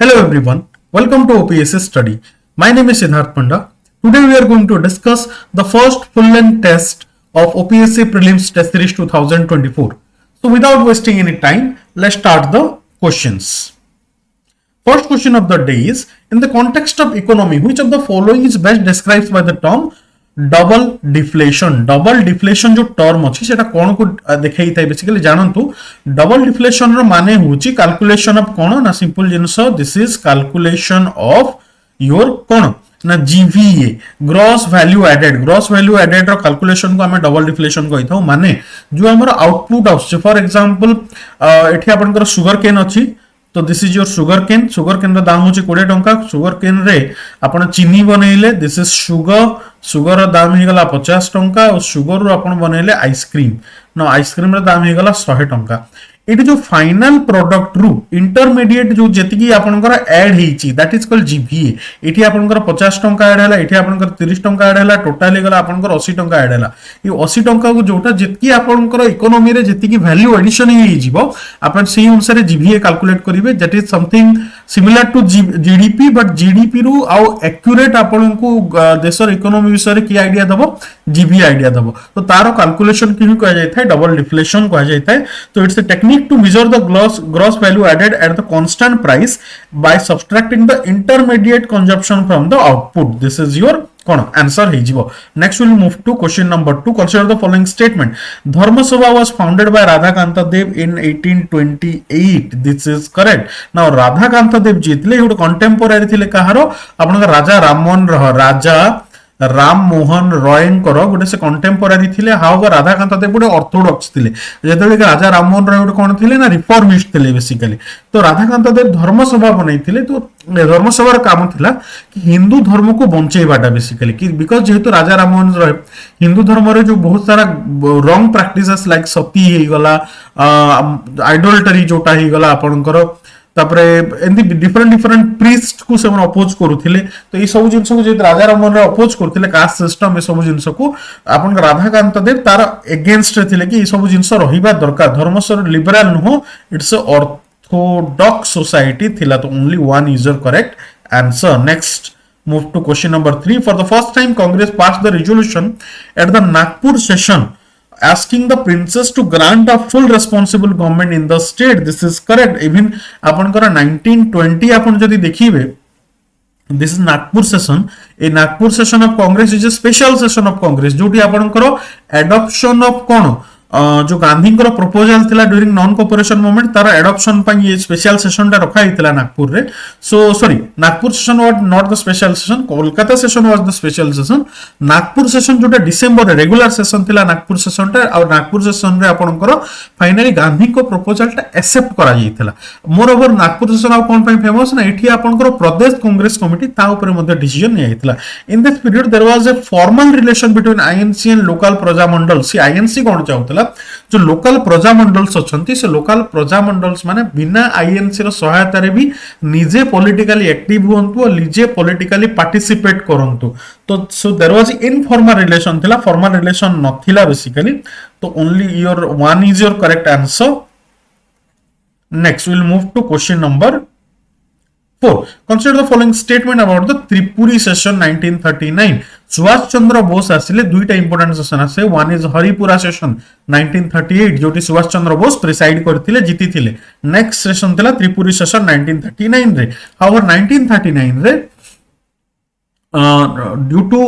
Hello everyone, welcome to OPSC study. My name is Siddharth Panda. Today we are going to discuss the first full-length test of OPSC Prelims Test Series 2024. So without wasting any time, let's start the questions. First question of the day is, in the context of economy, which of the following is best described by the term double deflation जो term अच्छी सेटा कौन को देखई थाए basically जानंतु double deflation रो माने होची calculation of कौन ना simple jeans this is calculation of your कौन ना जीवीए ग्रॉस वैल्यू एडेड रो कैलकुलेशन को हमें डबल डिफ्लेशन कहि थाउ माने जो हमर आउटपुट आउस फॉर एग्जांपल एठी आपनकर शुगर केन अछि तो this is your sugar cane रो दाम होची 20 टंका शुगर केन रे आपण चीनी बनैले दिस इज शुगर दाम ही गला 50 टंका और शुगर रो आपण बनैले आइसक्रीम नो आइसक्रीम रो दाम ही गला 100 टंका इट जो फाइनल प्रोडक्ट रु इंटरमीडिएट जो जेतिकी आपनकर ऐड हेची दैट इज कॉल्ड जीवीए एठी आपनकर 50 टंका ऐड हला एठी आपनकर 30 टंका ऐड हला टोटल गला आपनकर 80 टंका ऐड हला ये 80 टंका को जोटा जेतिकी आपनकर इकोनॉमी रे जेतिकी वैल्यू एडिशन ही जीवो आपन सेही अनुसार जीवीए कैलकुलेट करिवे that is something similar to GDP but GDP रु आउ एक्यूरेट आपनको देशर इकोनॉमी विषय की आईडिया दबो जीबी आईडिया दबो तो तारो कैलकुलेशन की कहा जायथा है डबल डिफ्लेशन कहा जायथा है तो it's a technique to measure the gross value added at the constant price by subtracting the intermediate consumption from the output. This is your answer hejibo. Next we'll move to question number 2. Consider the following statement. Dharma Sabha was founded by Radhakanta Dev in 1828. This is correct. Now Radhakanta Dev jitile ଗୋଟେ contemporary thile kaharo ଆପଣଙ୍କ ରାଜା ରାମମୋହନ ରାଜା राम मोहन रॉयंकर गोटे से contemporary थिले however Radhakant देव गोटे Orthodox थिले जेतेबेले राजा राम मोहन रॉय गोटे कोन थिले ना रिफॉर्मिस्ट थिले बेसिकली तो राधाकांत देव धर्मसभा बनैथिले तो धर्मसभार काम थिला कि हिंदू धर्म को बंचेबाटा बेसिकली कि बिकॉज जेहेतु राजा राम मोहन रॉय हिंदू धर्म रे जो बहुत सारा रॉन्ग प्रैक्टिसेस लाइक सती हे गला आइडोल्टरी जोटा हे गला आपनकर तापरे एंदी डिफरेंट प्रीस्ट को से अपोज करूथिले तो ये सब जिंस को जे राजा राममोहन अपोज करथिले कास्ट सिस्टम ए सब जिंस को आपन राधाकांत देव तार अगेंस्ट थिले कि ये सब जिंस रहिबा दरकार धर्मसर liberal no it's orthodox society थिला तो only one is your correct answer next move to question number 3 for the first time Congress passed the resolution at the Nagpur session asking the princes to grant a full responsible government in the state. This is correct. Even आपनकर 1920 आपन जदि देखिबे this is Nagpur session. A Nagpur session of Congress is a special session of Congress जोटी आपनकर adoption of कोन जो गांधी को proposal थिला during non cooperation movement तार adoption पई ये स्पेशल सेशन ता रखा हितला नागपुर रे so sorry Nagpur session was not the special session Kolkata session was the special session Nagpur session जोटा डिसेंबर रेगुलर सेशन थिला नागपुर सेशन ता और नागपुर सेशन रे आपनकर फाइनली गांधी को प्रपोजल ता एक्सेप्ट करा जाइतला मोर ओवर नागपुर सेशन आ कोन पई फेमस ना एठी आपनकर प्रदेश कांग्रेस कमिटी ता ऊपर मध्ये डिसीजन नै आइतला in this period there was a formal relation between INC and local Praja Mandal C INC कोन चाहतला जो लोकल प्रजा मंडल्स अछंती से लोकल प्रजा मंडल्स माने बिना आईएनसी रो सहायता रे भी निजे पॉलिटिकली एक्टिव होंतु और निजे पॉलिटिकली पार्टिसिपेट करंतु तो so there was informal relation थिला फॉर्मल रिलेशन नथिला बेसिकली तो only your one is your correct answer next will move to question number 4. Consider the following statement about the Tripuri session 1939. Subhash Chandra Bose आसिले दुईटा important session आसे one is Haripura session 1938 जोटी Subhash Chandra Bose preside करथिले जीतिथिले next session थिला Tripuri session 1939 रे however 1939 रे due to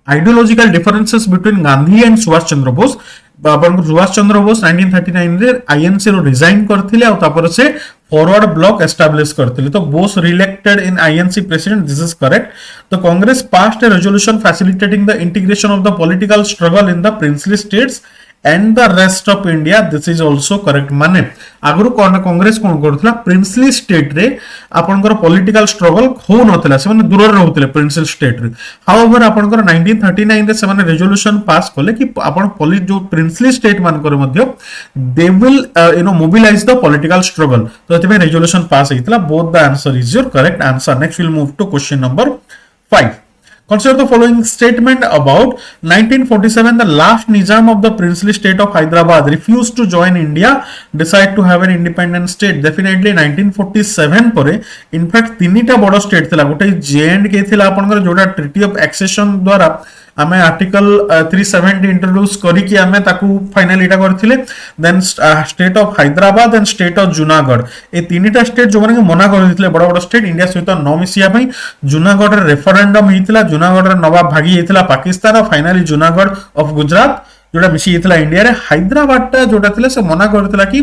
ideological differences between Gandhi and Subhash Chandra Bose Subhash Chandra Bose 1939 रे आईएनसी रो रिजाइन करथिले और तापर से फॉरवर्ड ब्लॉक एस्टैब्लिश करथिले तो Bose reelected in INC president this is correct the Congress passed a resolution facilitating the integration of the political struggle in the princely states and the rest of India. This is also correct. माने आगरु कांग्रेस कोन करथला princely state रे आपनकर political struggle हो नथला से माने दूर रहउतले princely state रे however आपनकर 1939 रे से माने रेजोल्यूशन पास करले कि आपन जो प्रिंसली स्टेट मानकर मध्य they will mobilise the political struggle तो एते रेजोल्यूशन पास हेतला both the answer is your correct answer next will move to question number 5 Consider the following statement about 1947. The last Nizam of the princely state of Hyderabad refused to join India, decide to have an independent state. Definitely 1947 ପରେ in fact तीनटा बड़ state थिला गोटे J&K थिला आपनकर जोटा treaty of accession द्वारा आमे आर्टिकल 370 इंट्रोड्यूस करी कि आमे ताकू फाइनल इटा करथिले then state of Hyderabad and state of Junagadh ए तीनटा स्टेट जो माने मना कर दिथिले बड़ बड़ स्टेट इंडिया सहित न मिसिया पई जूनागढ़ रे रेफरेंडम हितला जूनागढ़ रे नवाब भागी हितला पाकिस्तान फाइनली जूनागढ़ ऑफ गुजरात जोटा मिसी हितला इंडिया रे हैदराबाद टा जोटा थिले से मना करथिला कि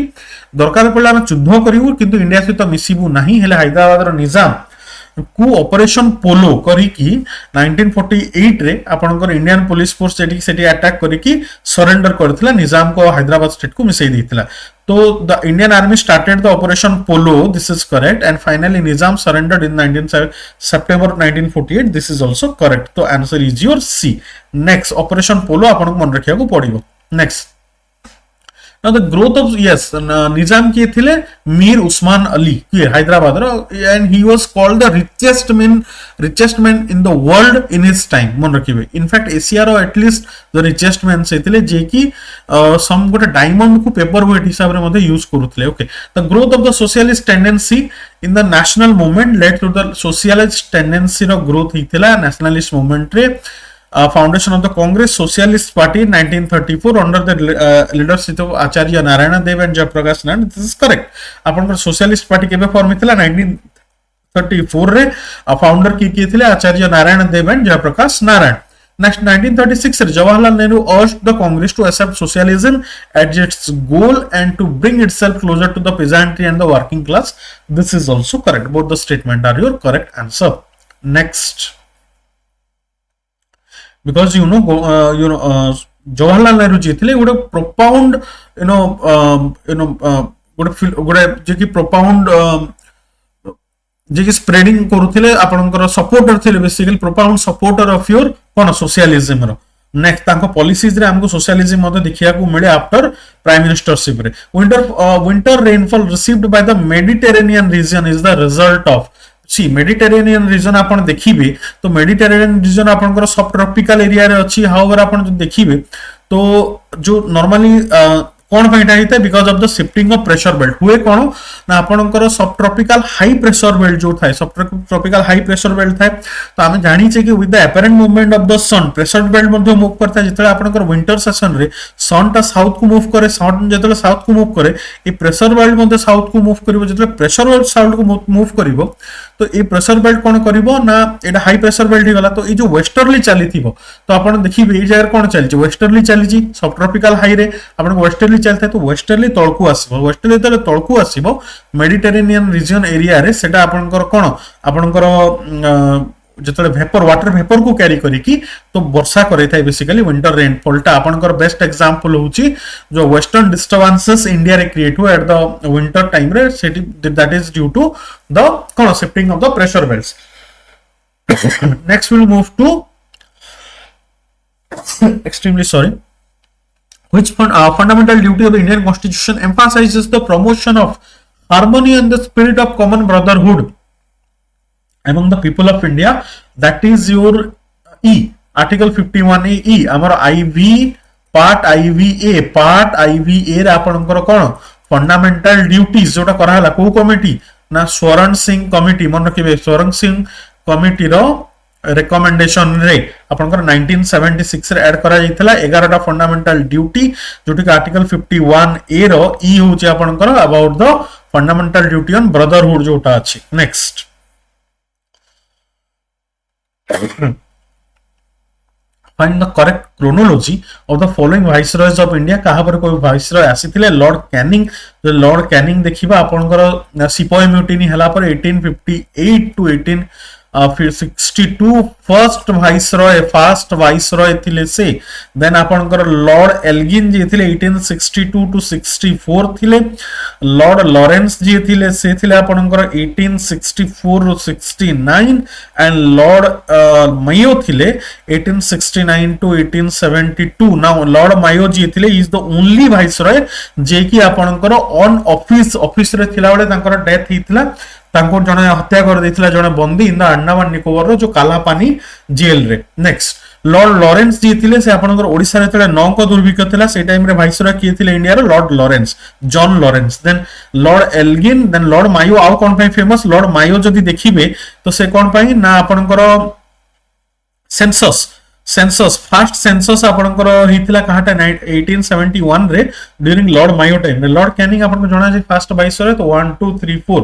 दरकार पड़ला हम युद्ध करिवु किंतु इंडिया सहित मिसिबु नाही हेले हैदराबाद रो निजाम को ऑपरेशन पोलो करी की 1948 रे आपनकर इंडियन पुलिस फोर्स सेठी अटैक करी की सरेंडर करथिला निजाम को हैदराबाद स्टेट को मिसई देथिला तो the Indian army started the operation polo this is correct and finally Nizam surrendered in 19 September 1948 this is also correct तो answer is your C next operation polo आपन मन रखिया को पड़िबो next Now the growth of Nizam किए थिले Mir Usman Ali Hyderabad and he was called the richest man in the world in his time मन रखिबे इनफैक्ट एशिया रो एटलीस्ट द रिचेस्ट मैन से थिले जे कि सम गोटे डायमंड को पेपर वेट हिसाब रे मध्ये यूज करूथिले okay the growth of the socialist tendency in the national movement led to the socialist tendency रो ग्रोथ हितला नेशनलिस्ट मूवमेंट रे foundation of the Congress Socialist Party in 1934 under the leadership of Acharya Narayana Dev and Jayaprakash Narayan. This is correct. Upon Socialist Party केबे form हितला 1934 रे founder किए थिले आचार्य नारायण देव and Jayaprakash Narayan. Next 1936 रे Jawaharlal Nehru urged the Congress to accept socialism as its goal and to bring itself closer to the peasantry and the working class. This is also correct. Both the statement are your correct answer. Next. Because Jawaharlal Nehru जी थे गोटे प्रोपाउंड गोटे जे कि प्रोपाउंड जे कि spreading करूथिले आपनकर supporter थिले basically propound supporter of your कोन socialism रो next तांको पॉलिसीज रे हमको सोशलिज्म मध्ये देखिया को मिले आफ्टर प्राइम मिनिस्टरशिप रे winter rainfall received by the Mediterranean region is the result of C Mediterranean region आपण देखिबे तो मेडिटेरेनियन रीजन आपनकर सब ट्रॉपिकल एरिया रे अछि हाउएवर आपण जो देखिबे तो जो नॉर्मली कोन फाइटा हिते because of the shifting of pressure belt हुए कोन ना आपनकर सब ट्रॉपिकल हाई प्रेशर बेल्ट जो थाए सब ट्रॉपिकल हाई प्रेशर बेल्ट थाए तो हम जानि छे कि with the apparent movement of the sun pressure belt मध्ये मूव करता जिते आपनकर विंटर सेशन रे सन टा साउथ को मूव करे सन जिते साउथ को मूव करे ए प्रेशर बेल्ट मध्ये साउथ को मूव करिवो जिते प्रेशर बेल्ट साउथ को मूव करिवो तो ये प्रेशर बेल्ट कोन करिवो ना एटा हाई प्रेशर बेल्ट ही गला तो ये जो वेस्टर्ली चली थिबो तो आपण देखिबे ए जगह कोन चली वेस्टर्ली चली सब ट्रॉपिकल हाई रे आपण वेस्टर्ली चलता है तो वेस्टर्ली तळकू आसीबो वेस्टर्ली तले तळकू आसीबो मेडिटेरेनियन रीजन एरिया रे सेटा आपनकर कोन आपनकर जतले वेपर वाटर वेपर को कैरी करी की तो वर्षा करे थाय बेसिकली विंटर रेनफॉल टा आपनकर बेस्ट एग्जांपल होची जो वेस्टर्न डिस्टर्बेंसेस इंडिया रे क्रिएट हो एट द विंटर टाइम रे सेटी that is due to the कोन shifting of the pressure belts. Next we will move to extremely sorry which fundamental duty of the Indian Constitution emphasizes the promotion of harmony and the spirit of common brotherhood among the people of India. That is your E, Article 51A E. Amar IV Part IVA रे आपनकर कोन fundamental duties जोटा करा हला को committee ना Swaran Singh committee मन रखिबे Swaran Singh committee रो recommendation रे आपनकर 1976 रे ऐड करा जाइतला 11 टा फंडामेंटल ड्यूटी जोटी का आर्टिकल 51A रो ई होची आपनकर about the fundamental duty on brotherhood जोटा अछि. Next find the correct chronology of the following viceroys of India. कहा पर कोई viceroy आसीथिले लॉर्ड कैनिंग जो लॉर्ड कैनिंग देखिबा आपनकर सिपाही म्यूटिनी हला पर 1858 टू 1862 फर्स्ट वाइसरॉय थिले से देन आपनकर लॉर्ड एल्गिन जी थिले 1862 टू 64 थिले लॉर्ड लॉरेंस जी थिले से थिले आपनकर 1864 टू 69 एंड लॉर्ड मायो थिले 1869 टू 1872. नाउ लॉर्ड मायो जी थिले इज द ओनली वाइसरॉय जे कि आपनकर ऑन ऑफिस रे थिला बेले तांकर डेथ हितला तांको जने हत्या कर देथिला जने बंदी इन द अंडमान निकोबर रो जो कालापानी जेल रे। नेक्स्ट लॉर्ड लॉरेंस जी थिले से आपनकर ओडिसा रे तले 9 को दुर्भिक्ष थिला से टाइम रे वाइसरॉय किए थिले इंडिया रो Lord Lawrence John Lawrence. Then Lord Elgin, then Lord Mayo आउ कोन पई फेमस लॉर्ड मायो जदी देखिबे तो से कोन पई ना आपनकर सेंसस सेंसस फर्स्ट सेंसस आपनकर हिथिला कहाटा 1871 रे ड्यूरिंग लॉर्ड मायो टाइम रे। लॉर्ड कैनिंग आपनको जणा जे फर्स्ट वाइसरॉय तो 1 2 3 4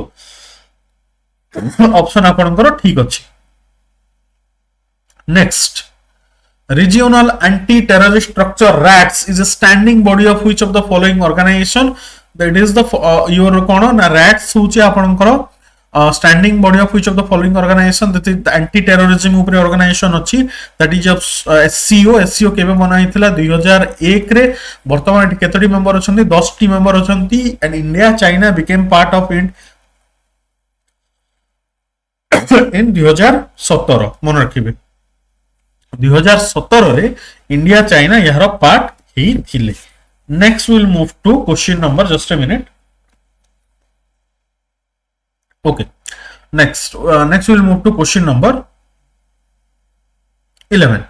ऑप्शन आपनकर ठीक अछि। Next Regional Anti-Terrorist Structure RATS is a standing body of which of the following organization? That is the your kono na RATS होची आपनकर standing body of which of the following organization? That is the anti-terrorism उपरे organization अछि, that is SCO। SCO केबे बना हितला 2001 रे। वर्तमान एटी केतोटी मेंबर अछंती 10 टी मेंबर अछंती and India China became part of it in 2017 मन रखिबे 2017 रे इंडिया चाइना यार पार्ट ही थिले। Next will move to question number just a minute. Okay next will move to question number 11।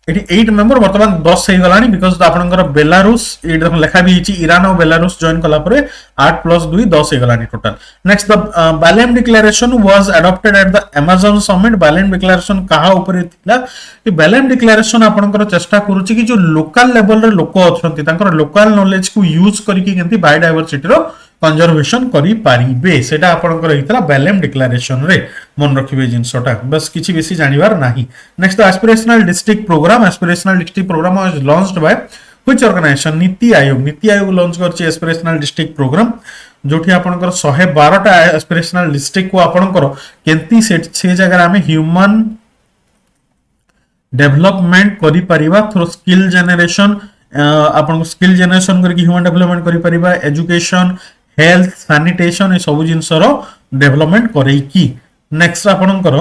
Eighty 8 member वर्तमान 10 हे गलानी बिकॉज़ आपनकर बेलारूस ए लेखा भी हिची ईरान और बेलारूस जॉइन कला परे 8 + 2 10 हे गलानी total. Next the Belem declaration was adopted at the Amazon summit. Belem declaration कहा ऊपर थिला कि बैलेम डिक्लेरेशन आपनकर चेष्टा करूची कि जो लोकल लेवल रे लोक अछंती तांकर लोकल नॉलेज को यूज करिकि केंती बायोडायवर्सिटी रो कंजर्वेशन करी पारिबे सेटा आपनकर हितला बैलेम डिक्लेरेशन रे मन रखिबे जिंसटा बस किछि बेसी जानिबार नाही। Next the aspirational district programme was launched by which organisation? NITI Aayog. NITI Aayog launch करछि एस्पिरेशनल डिस्ट्रिक्ट प्रोग्राम जोठी आपनकर 112 टा एस्पिरेशनल डिस्ट्रिक्ट को आपनकर केंती से जगह हमें ह्यूमन डेवलपमेंट करि परिबा थ्रू स्किल जनरेशन आपन स्किल जनरेशन करके ह्यूमन डेवलपमेंट करि परिबा एजुकेशन हेल्थ सैनिटेशन ए सब जिंसर डेवलपमेंट करै की। नेक्स्ट आपनकर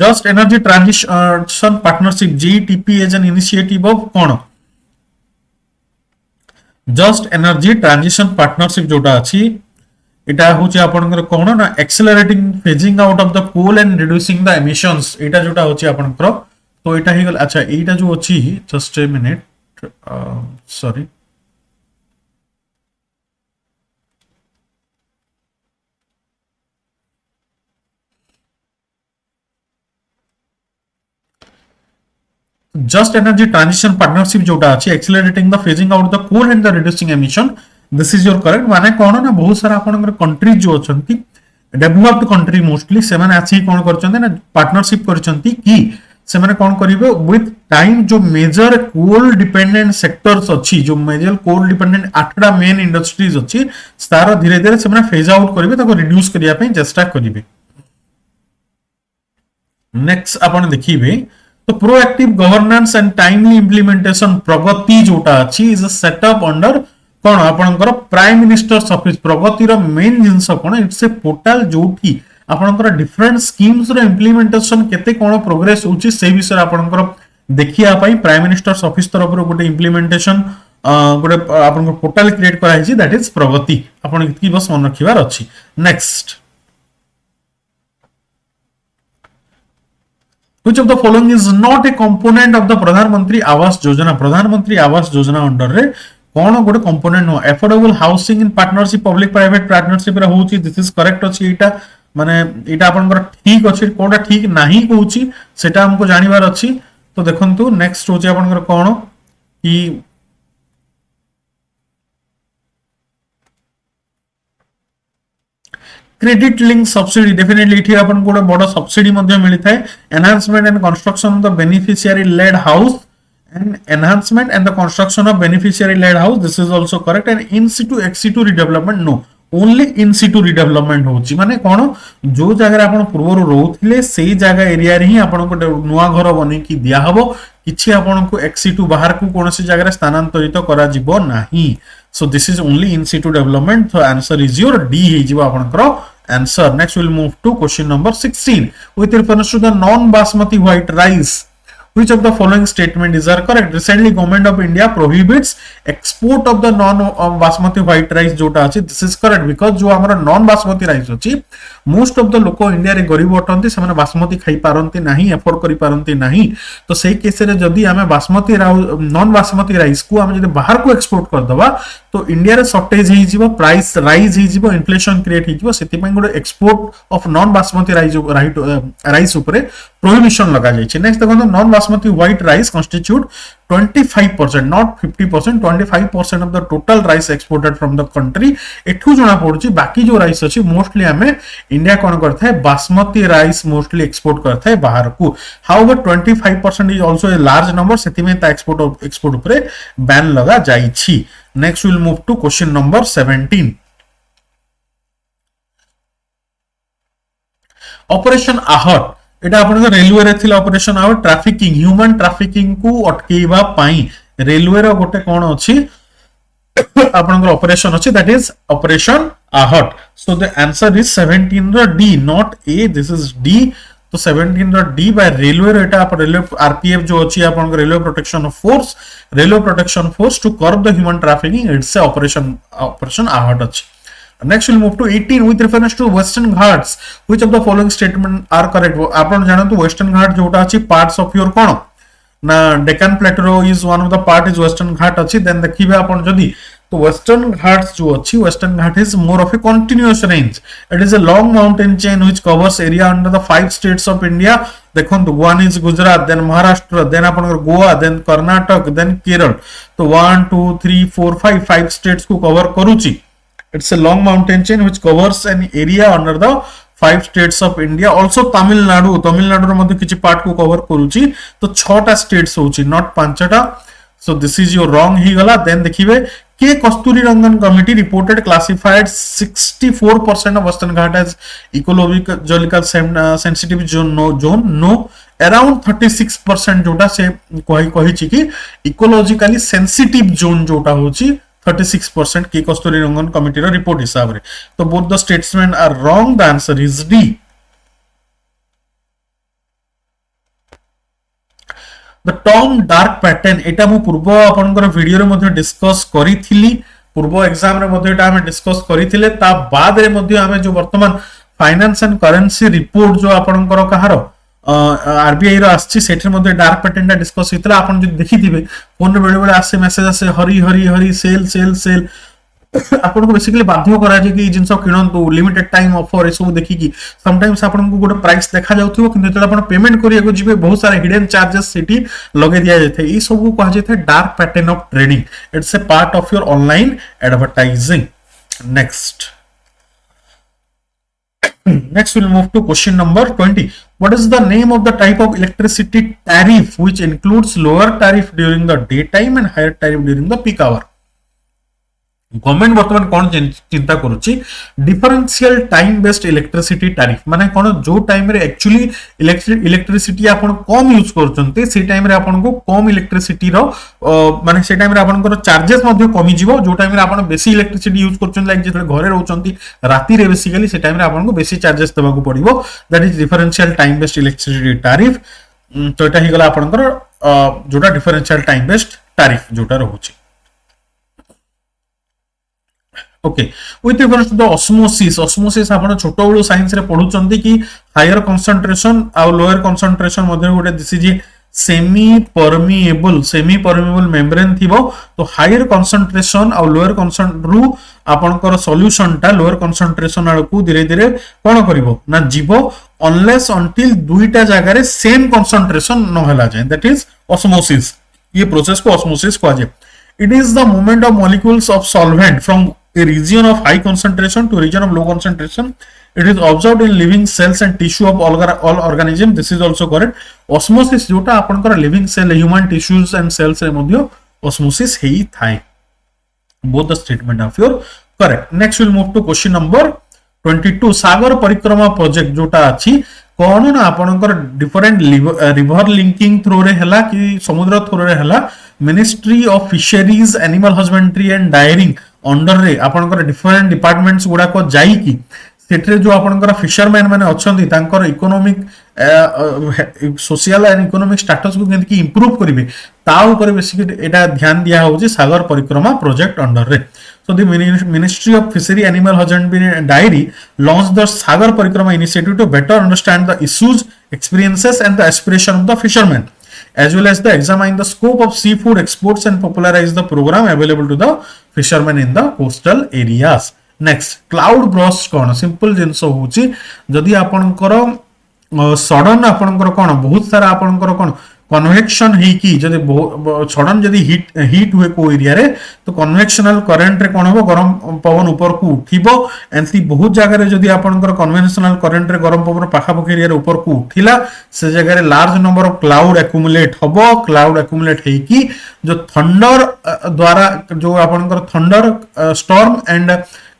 just energy transition partnership GTP as an initiative of कोन? जस्ट एनर्जी ट्रांजिशन पार्टनरशिप जोटा अछि एटा होची आपनकर कोन ना accelerating phasing out of the coal and reducing the emissions एटा जोटा होची आपनकर तो एटा ही गल। अच्छा एटा जो अछि just a minute sorry just energy transition partnership जोटा अछि accelerating the phasing out the coal and the reducing emission this is your correct. माने कोन ना बहुत सारा आपनकर कंट्री जो अछंती डेवलप्ड कंट्री मोस्टली से माने अछि कोन करचंती ना पार्टनरशिप करचंती कि से माने कोन करिवे विथ टाइम जो मेजर कोल डिपेंडेंट सेक्टर्स अछि जो मेजर कोल डिपेंडेंट 8टा मेन इंडस्ट्रीज अछि तार धीरे धीरे से माने फेज आउट करिवे ताको रिड्यूस करिया पे चेष्टा करिवे। नेक्स्ट आपण देखिबे तो proactive governance and timely implementation Pragati जोटा अछि इज अ सेटअप अंडर कोन आपनकर प्राइम मिनिस्टर्स ऑफिस। प्रगति रो मेन जिंस कोन इट्स ए पोर्टल जोठी आपनकर डिफरेंट स्कीम्स रो इंप्लीमेंटेशन केते कोन प्रोग्रेस होची से विषय आपनकर देखिया पई प्राइम मिनिस्टर्स ऑफिस तरफ रो गोटे इंप्लीमेंटेशन गोटे आपनकर पोर्टल क्रिएट करा हिची दैट इज प्रगति आपन इतकी बस मन रखिबार अछि। Next Which of the following is not a component of the प्रधानमंत्री आवास योजना? प्रधानमंत्री आवास योजना अंडर रे कोन गोटे कंपोनेंट नो affordable housing in partnership public private partnership रे होची दिस इज करेक्ट अछि। एटा माने एटा आपनकर ठीक अछि कोनटा ठीक नाही कहूची सेटा हमको जानिबार अछि। तो देखंतु नेक्स्ट होची आपनकर कोन कि क्रेडिट लिंक सब्सिडी डेफिनेटली इठी अपन गोटे बड़ सब्सिडी मध्ये मिली थाए। Enhancement and construction of the beneficiary led house and enhancement and the construction of beneficiary led house this is also correct. And in situ ex situ redevelopment no only in situ redevelopment होची माने कोन जो जगह आपण पूर्व रहउथिले सेही जगह area रे ही आपण को नुवा घर बनै की दिया हबो किछि आपण को एक्स सिटू बाहर को कोनसी जगह रे स्थानांतरित करा जिवो नाही। So this is only in Situ development. तो आंसर इज योर डी हे जिवो आपनकर answer. Next we'll move to question number 16 with reference to the non basmati white rice Which of the following statement is are correct? Recently government of India prohibits export of the non basmati white rice जोटा अछि. This is correct because जो हमारा non basmati rice अछि most of the लोक India रे गरीब अटंती से बासमती खाई पारंती नहीं, एफोर्ड करि पारंती नहीं. तो सेही केस रे जदी हमें बासमती नॉन बासमती राइस को हम जदी बाहर को एक्सपोर्ट कर दबा तो इंडिया रे शॉर्टेज ही जीवो, प्राइस राइज ही जीवो, इन्फ्लेशन क्रिएट ही जीवो. सेति पय गोटे export of non basmati rice ऊपर प्रोहिबिशन लगा जाय छै. नेक्स्ट देखो non basmati white rice constitute 25% not 50%, 25% of the total rice exported from the country. एठू जणा पडुची बाकी जो राइस अछि मोस्टली हमें इंडिया कोन करथा है बासमती राइस मोस्टली एक्सपोर्ट करथा है बाहर को. However 25% is also a large number, सेति में ता एक्सपोर्ट ऊपर बैन लगा जाई छी. Next will move to question number 17. Operation Aahat एटा आपन रेलवे रे थिला ऑपरेशन आहट ट्रैफिकिंग ह्यूमन ट्रैफिकिंग को अटकेइबा पई रेलवे रो गोटे कोन अछि आपन ऑपरेशन अछि that is operation Aahat. So the answer is 17 रो D not A, this is D. तो 17 रो डी बाय रेलवे रेटा आप रेलवे आरपीएफ जो अछि आपन railway protection force to curb the human trafficking it's operation Aahat अछि. Next we'll move to 18 with reference to Western Ghats. Which of the following statement are correct? आपण जानतो Western Ghat जोटा अछि parts of your कोन ना Deccan Plateau is one of the part is Western Ghat अछि. then देखिबे आपण जदी तो Western Ghats जो अछि Western Ghat is more of a continuous range. It is a long mountain chain which covers area under the 5 states of India. देखो तो one is Gujarat, then Maharashtra, then आपण Goa, then Karnataka, then Kerala. तो 1 2 3 4 5 states को cover करूची. It's a long mountain chain which covers an area under the 5 states of India. Also Tamil Nadu रो मध्ये किछि part को cover करूची. तो 6टा स्टेट्स होची नॉट 5टा. So this is your wrong ही गला. then देखिबे के Kasturi Rangan committee reported classified 64% of Western Ghat as ecological sensitive zone. No, around 36% जोटा से कहि छि कि इकोलॉजिकली सेंसिटिव जोन जोटा होची 36% के कस्तूरी रंगन कमिटी रो रिपोर्ट हिसाब रे. तो both the statement are wrong. The answer is D. The term dark pattern एटा मु पूर्व आपनकर वीडियो रे मध्ये डिस्कस करिथिली, पूर्व एग्जाम रे मध्ये एटा हम डिस्कस करिथिले. ता बाद रे मध्ये हम जो वर्तमान फाइनेंस एंड करेंसी रिपोर्ट जो आपनकर कहारो आरबीआई रो आछि सेठर मध्ये डार्क पैटर्न डिस्कस हितला. आपण जे देखिथिबे फोन रे बेले बेले आसे मेसेज आसे हरी हरी हरी सेल आपन को बेसिकली बाध्य करा जे कि जिंस किणंतु लिमिटेड टाइम ऑफर ए सब देखि कि समटाइम्स आपन को गोटे प्राइस देखा जाउथिबो कि जेतला आपन पेमेंट करिया को जिवे बहुत सारा हिडन चार्जेस सिटी लगे दिया जाथे. ई सब को कहा जाथे dark pattern of trading. It's a part of your online advertising. Next we'll move to question number 20. What is the name of the type of electricity tariff which includes lower tariff during the daytime and higher tariff during the peak hour? Government वर्तमान कौन चिंता करूची differential time based electricity tariff माने कोन जो time रे actually electricity आपण कम use करचंते से time रे आपण को कम इलेक्ट्रिसिटी रो माने से टाइम रे आपण को चार्जेस मध्ये कमी जीवो. जो टाइम रे आपण बेसी इलेक्ट्रिसिटी यूज करचन लाइक जेतले घरे रहउचंती राती रे बेसिकली से टाइम रे आपण को बेसी चार्जेस देबा को पड़िबो. That is differential time based electricity tariff. तो एटा ही गला आपण को जोटा डिफरेंशियल टाइम बेस्ड टैरिफ जोटा रहउची. Okay with reference to the osmosis आपण छोटो बळो साइंस रे पढुचंती कि हायर कंसंट्रेशन आ लोअर कंसंट्रेशन मध्ये गोटे this is semi permeable membrane थिबो. तो हायर कंसंट्रेशन आ लोअर कंसंट्रू आपनकर सॉल्यूशन टा लोअर कंसंट्रेशन आळकू धीरे धीरे कोन करिवो ना जीवो अनलेस अंटिल दुईटा जगह रे सेम कंसंट्रेशन न होला जाय. That is osmosis. ये प्रोसेस को ऑस्मोसिस कहै छै. It is the movement of molecules of solvent from a region of high concentration to region of low concentration. It is observed in living cells and tissue of all organism. This is also correct. Osmosis जोटा आपनकर living cell human tissues and cells रे मध्ये osmosis हेई थाए. Both the statement of your correct. Next we'll move to question number 22. सागर परिक्रमा project जोटा अछि कोन ना आपनकर डिफरेंट रिवर लिंकिंग थ्रू रे हला कि समुद्र थ्रू रे हला ministry of fisheries animal husbandry and daring under रे आपनकर डिफरेंट डिपार्टमेंट्स गुडा को जाई कि सेठरे जो आपनकर फिशरमैन माने अछंती तांकर economic social and economic status को केंति इंप्रूव करिवे ता ऊपर बेसिकली एटा ध्यान दिया होची सागर परिक्रमा प्रोजेक्ट अंडर रे. So the Ministry of Fishery, Animal Husbandry and Dairy launched the Sagar Parikrama initiative to better understand the issues, experiences and the aspiration of the fishermen, as well as the examine the scope of seafood exports and popularize the program available to the fishermen in the coastal areas. Next, cloud burst कौन simple जिनस होची जदि आपनकर sudden आपनकर कौन बहुत सारा आपनकर कौन कन्वेक्शन ही की जदि सडन जदि हीट हुए को एरिया रे तो कन्वेक्शनल करंट रे कौन हो गरम पवन ऊपर को उठिबो एंती बहुत जगह रे जदि आपनकर कन्वेंशनल करंट रे गरम पवन पाखा पखी एरिया रे ऊपर को उठिला से जगह रे large number of cloud accumulate हबो. क्लाउड एक्युमुलेट हे की जो थंडर द्वारा जो आपनकर thunder storm and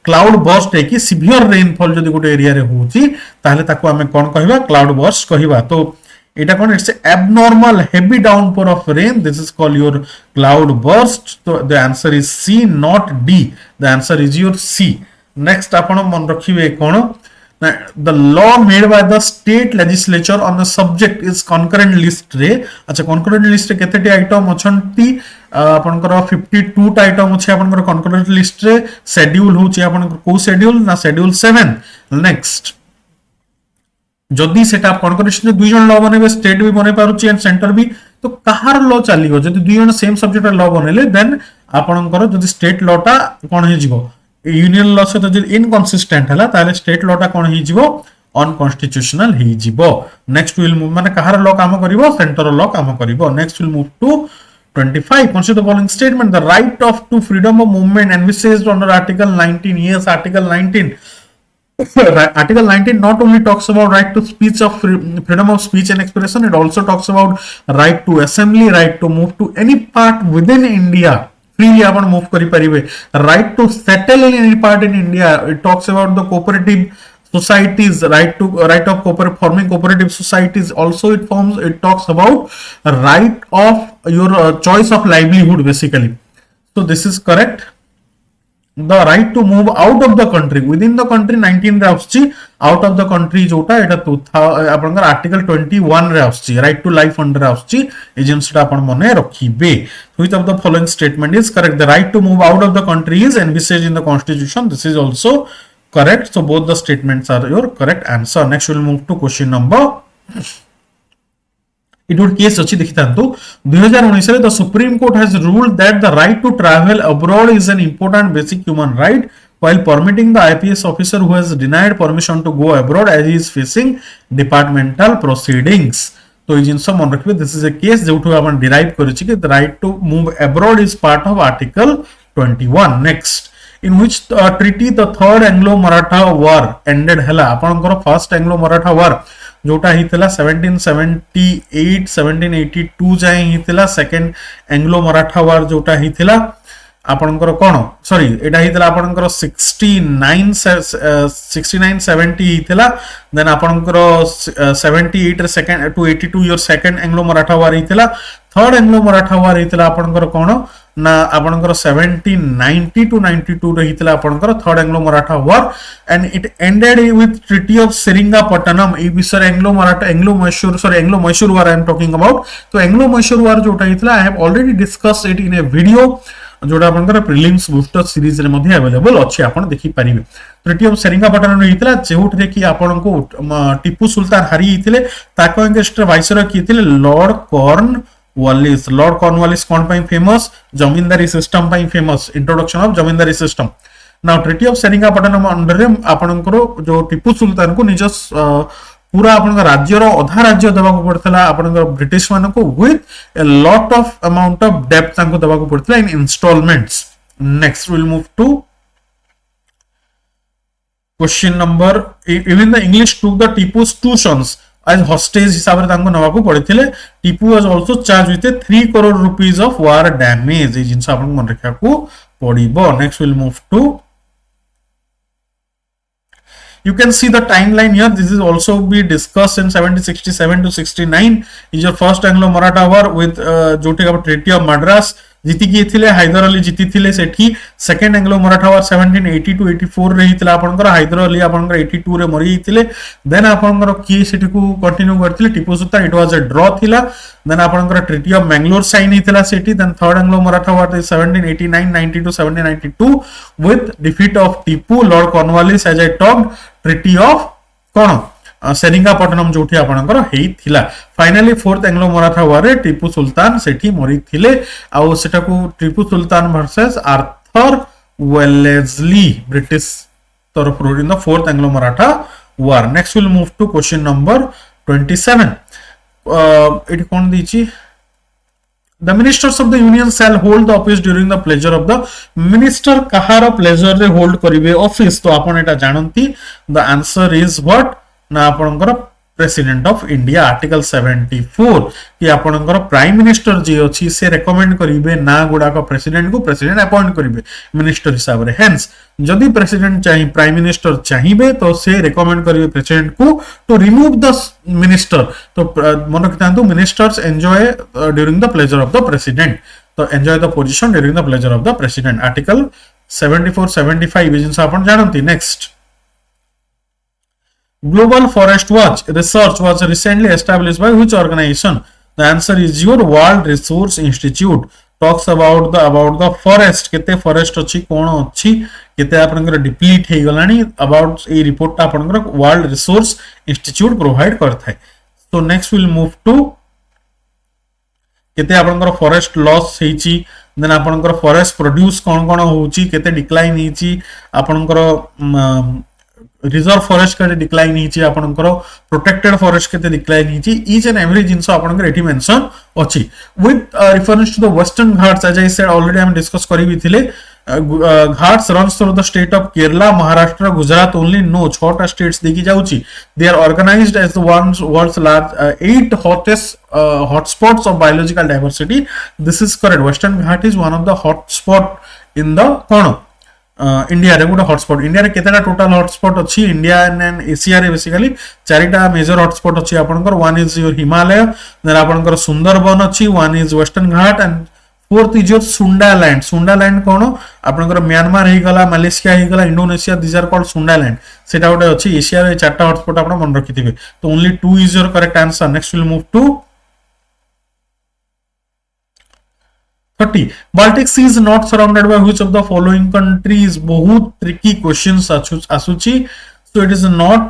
cloud burst है कि सिवियर रेनफॉल जदि गोटे एरिया रे होची ताहले ताको हमें कोन कहबा क्लाउड बर्स्ट कहबा. तो एटा कोन it's abnormal heavy downpour of rain, this is called your cloud burst. तो the answer is C not D, the answer is your C. Next आपण मन रखिबे कोन the law made by the state legislature on the subject is concurrent list रे. अच्छा concurrent list रे केतेटी item अछंती आपनकर 52 टा item अछि आपनकर concurrent list रे. शेड्यूल होछि आपनकर को शेड्यूल ना शेड्यूल 7. नेक्स्ट जदि सेटा concurrent रे दुई जन लॉ बनेबे स्टेट भी बने पारुछि एंड सेंटर भी तो कहार लॉ चलिगो जदि दुई जन सेम सब्जेक्ट लॉ बनेले देन आपनकर जदि स्टेट लॉ टा कोन हे जिवो यूनियन लॉ से तो इनकंसिस्टेंट हला ताले स्टेट लॉ टा कोन ही जिवो अनकॉन्स्टिट्यूशनल ही जिवो. नेक्स्ट विल मूव माने कहार लॉ काम करिवो सेंटर लॉ काम करिवो. Next will move to 25. Consider the following statement: the right of to freedom of movement envisaged under article 19. Yes, article 19. Article 19 not only talks about right to speech of freedom of speech and expression, it also talks about right to assembly, right to move to any part within India. Freely आपण move करी परिवे. Right to settle in any part in India. It talks about the cooperative societies, right of forming cooperative societies. Also it talks about right of your choice of livelihood basically. So this is correct. The right to move out of the country within the country 19 रे आउछि, out of the country जोटा एटा आपनकर article 21 रे आउछि. Right to life under आउछि agency आपण मने रखिबे. Which of the following statement is correct? The right to move out of the country is envisaged in the constitution. This is also correct. So both the statements are your correct answer. Next we will move to question number it would case अछि देखितांतु 2019 रे the Supreme Court has ruled that the right to travel abroad is an important basic human right while permitting the IPS officer who has denied permission to go abroad as he is facing departmental proceedings. तो ये जिनस मन रखिबे this is a case जोठु आपण derive करिछि कि the right to move abroad is part of article 21. Next, in which treaty the third Anglo-Maratha war ended हला आपनकर first Anglo-Maratha war जोटा हितला 1778 1782 जाय हितला. Second Anglo Maratha वार जोटा हितला आपनकर कोन सॉरी एटा हितला आपनकर 69 70 हितला. देन आपनकर 78 रे second to 82 your second Anglo Maratha war हितला. थर्ड एंग्लो मराठा वार हितला आपनकर कोन ना आपनकर 1790 टू 92 रे हितला आपनकर third Anglo Maratha war and it ended with treaty of Seringapatam. ई विषय Anglo Mysore war I am talking about. तो एंग्लो मैसूर वार जोटा हितला I have already discussed it in a video जोटा आपनकर प्रीलिम्स बूस्टर सीरीज रे मध्ये अवेलेबल अछि आपण देखि परिबे. ट्रीटी ऑफ सेरिंगापट्टनम हितला जेउठ रे कि आपण को टिपू सुल्तान हारि हितले ताको अगेंस्ट वाइसरॉय कि हितले लॉर्ड कॉर्नवालिस. लॉर्ड कॉर्नवालिस कोन पई फेमस जमींदारी सिस्टम पई famous. Introduction of zamindari system. Now treaty of Seringapatam under रे आपनकर जो टिपू सुल्तान को निज पूरा आपनकर राज्यर अधा राज्य देबा को पड़तला आपनकर ब्रिटिश मान को with a lot of amount of डेब्ट तांको देबा को पड़तला in installments. Next will move to question number. Even the English took the Tipu's two sons as hostage हिसाब रे तांको नवा को पड़िथिले. Tipu was also charge with 3 crore rupees of war damage. ए जिंस आपन मन रखा को पड़िबो. Next will move to you can see the timeline here. This is also be discussed in 1767 to 69 is your first Anglo-Maratha war with Jote का Treaty of Madras. जीति किए थिले हैदर अली जीति थिले सेठी second Anglo Maratha war 1780 to 84 रे हितला आपनकर हैदर अली आपनकर 82 रे मरि हितले देन आपनकर की सेठी को कंटिन्यू करथिले Tipu Sultan it was a draw थिला देन आपनकर ट्रीटी ऑफ मैंगलोर साइन हितला सेठी then third Anglo Maratha war 1789 90 to 1792 with defeat of Tipu Lord Cornwallis as I talked treaty of कोन सेरिंगापट्टनम जोठी आपनकर हेइथिला finally fourth Anglo Maratha war रे टीपू सुल्तान सेठी मरि थिले आ सेटा को Tipu Sultan versus Arthur Wellesley British तरफ in the fourth Anglo Maratha war next will move to question number 27 इट कोन दीची The ministers of the union shall hold the office during the pleasure of the minister Kahar pleasure रे hold करिवे office तो आपण एटा जानंती the answer is what ना आपनकर president of India article 74 कि आपनकर प्राइम मिनिस्टर जे अछि से रेकमेंड करिवे ना गुडा को प्रेसिडेंट को प्रेसिडेंट अपॉइंट करिवे मिनिस्टर हिसाब रे हेंस जदि प्रेसिडेंट चाहि प्राइम मिनिस्टर चाहिबे तो से रेकमेंड करिवे प्रेसिडेंट को टू रिमूव द मिनिस्टर तो मन रखतांतु ministers enjoy during the pleasure of the president to enjoy the position during the pleasure of the president article 74 75 जिनस आपण जानंती next Global Forest Watch research was recently established by which organization? The answer is your World Resource Institute. Talks about the forest. केते forest अच्छी कौन अच्छी केते आपनकर deplete हे गलानी about ए रिपोर्ट ता आपनकर World Resource Institute provide करता है. So next we'll move to केते आपनकर forest loss हेची देन आपनकर forest produce कौन कौन होची केते decline हेची आपनकर रिजर्व फॉरेस्ट के डिक्लाइन हिची आपनकर प्रोटेक्टेड फॉरेस्ट के डिक्लाइन हिची ईच एंड एवरी जिंस आपनकर एठी मेंशन अछि with reference to the Western Ghats as I said already हम डिस्कस करि भी थिले Ghats runs through the state of Kerala Maharashtra Gujarat only no 6 टा स्टेट्स देखि जाउची they are organised as the world's large 8 hottest hotspots of biological diversity this is correct Western Ghat is one of the hotspot in the कोन India रे गोटे hotspot India रे केतेटा total hotspot अछि India and Asia रे basically चारिटा major hotspot अछि आपनकर one is your Himalaya then आपनकर सुंदरबन अछि one is Western Ghat and fourth is your Sundaland कोन आपनकर म्यांमार हे गला मलेशिया हे गला Indonesia this are called Sundaland सेटा गोटे अछि एशिया रे चारटा हॉटस्पॉट आपन मन रखिथिबे तो only 2 is your correct answer next will move to 30 Baltic Sea is not surrounded by which of the following countries बहुत tricky questions आसुची so it is not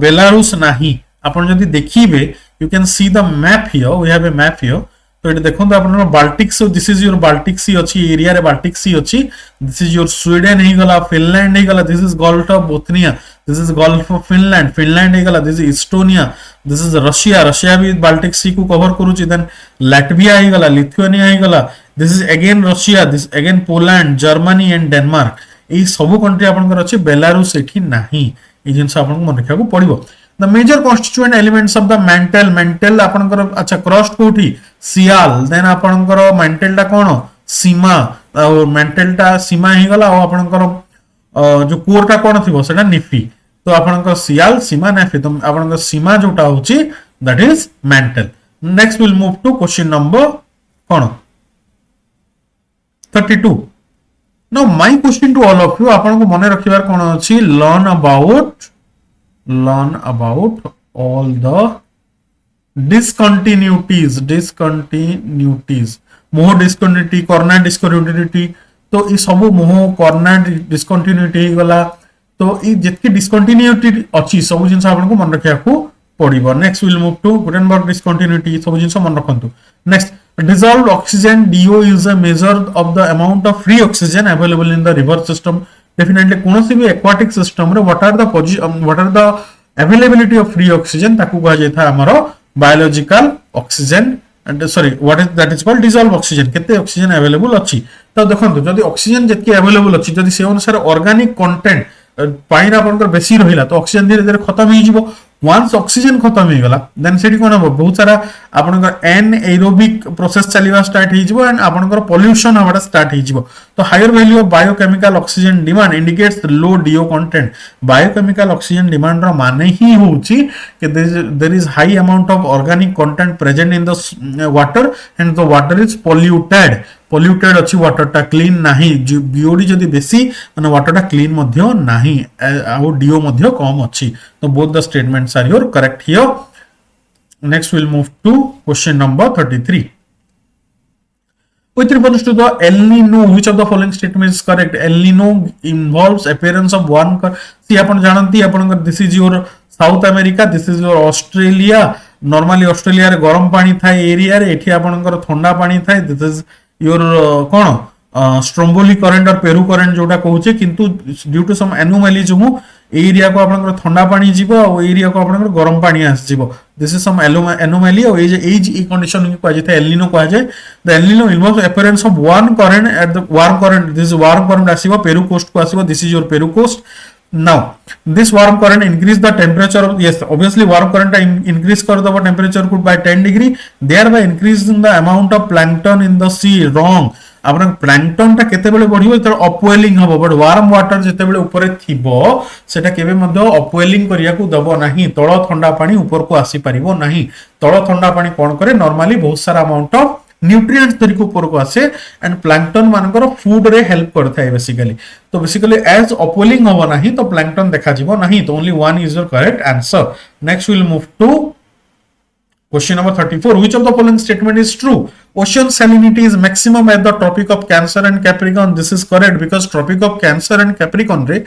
Belarus नहीं अपन जदि देखिबे you can see the map here we have a map here तो ये देखो अपन Baltic sea this is your Baltic sea अच्छी area रे बाल्टिक सी अच्छी दिस इज योर स्वीडन हे गला फिनलैंड हे गला this is gulf of Bothnia this is gulf of Finland हे गला this is Estonia this is Russia भी बाल्टिक सी को कवर करूची देन लैटविया हे गला लिथुआनिया हे गला this is again Russia this again Poland Germany and Denmark ए सब कंट्री आपनकर अछि बेलारूस एठी नाही ए जिंस आपन मन रखा को पड़िबो The major constituent elements of the mantle आपनकर अच्छा क्रस्ट कोठी सियाल देन आपनकर mantle टा कोन सीमा और mantle टा सीमा हे गला और आपनकर जो कोर टा कोन थिबो सेटा निफी तो आपनकर सियाल सीमा नेफी तो आपनकर सीमा जोटा होची that is mantle. Next we'll move to question number cone 32. Now my question to all of you आपनको मने रखिबार कोन अछि learn about all the discontinuities मोह discontinuity corner discontinuity तो ई सब मोह corner discontinuity हे गला तो ई जेतकी discontinuity अछि सब जिंस आपन को मन रखिया को पड़िबो next will move to Gutenberg discontinuity सब जिंस मन रखंतु next dissolved oxygen DO is a measure of the amount of free oxygen available in the river system definitely कोनोसी भी aquatic system रे what are the availability of free oxygen ताकू कहा जाय था हमरो biological oxygen and sorry what is that is called dissolved oxygen केते oxygen available अछि तो देखंतु जदी oxygen जेतकी available अछि जदी से अनुसार organic content पानी आपनकर बेसी रहिला तो oxygen धीरे धीरे खत्म हो जिवो once oxygen खत्म हो गला देन सेठी कोन हो बहुत सारा आपनकर एनएरोबिक प्रोसेस चलीवा स्टार्ट हो जिवो एंड आपनकर पोल्यूशन हवाटा स्टार्ट हो जिवो तो higher value of biochemical oxygen demand indicates low DO content biochemical oxygen demand रो माने ही होची कि there is high amount of organic content present in the water and the water is polluted अच्छी water टा क्लीन नाही BOD जदी बेसी माने वाटर टा क्लीन मध्य नाही आ डीओ मध्य कम अच्छी तो both the statements are your correct here next will move to question number 33 with reference to the El Nino which of the following statement is correct El Nino involves appearance of one see आपण जानती आपण this is your South America this is your Australia normally Australia रे गरम पानी थाए area रे एठी आपनकर ठंडा पानी थाए this is your cone Stromboli current और पेरू करंट जोटा कहूचे किंतु ड्यू टू सम एनोमली जो एरिया को आपनकर ठंडा पानी जीवो और एरिया को आपनकर गरम पानी आस जीवो दिस इज सम एनोमली और एज ई कंडीशन को कह जाय एल निनो कह जाय the El Nino involves appearance of one current at the warm current this warm current आसीबो पेरू कोस्ट को आसीबो this is your Peru coast now this warm current increase the temperature of yes obviously warm current increase कर दबो temperature could by 10 degree thereby increasing the amount of plankton in the sea wrong आपन plankton टा केते बेले बढ़िबो त upwelling हबो but warm water जेते बेले ऊपर थिबो सेटा केबे मध्ये अपवेलिंग करिया को दबो नाही तळ ठंडा पानी ऊपर को आसी परिबो नाही तळ ठंडा पानी कोन करे नॉर्मली बहुत सारा अमाउंट ऑफ न्यूट्रिएंट्स तरीको ऊपर को आसे एंड प्लैंकटन मानकर फूड रे हेल्प करता है बेसिकली तो बेसिकली एज अपवेलिंग हबो नाही तो प्लैंकटन देखा जिवो नाही तो only one is your correct answer next will move to question number 34 which of the following statement is true ocean salinity is maximum at the tropic of cancer and capricorn this is correct because tropic of cancer and capricorn रे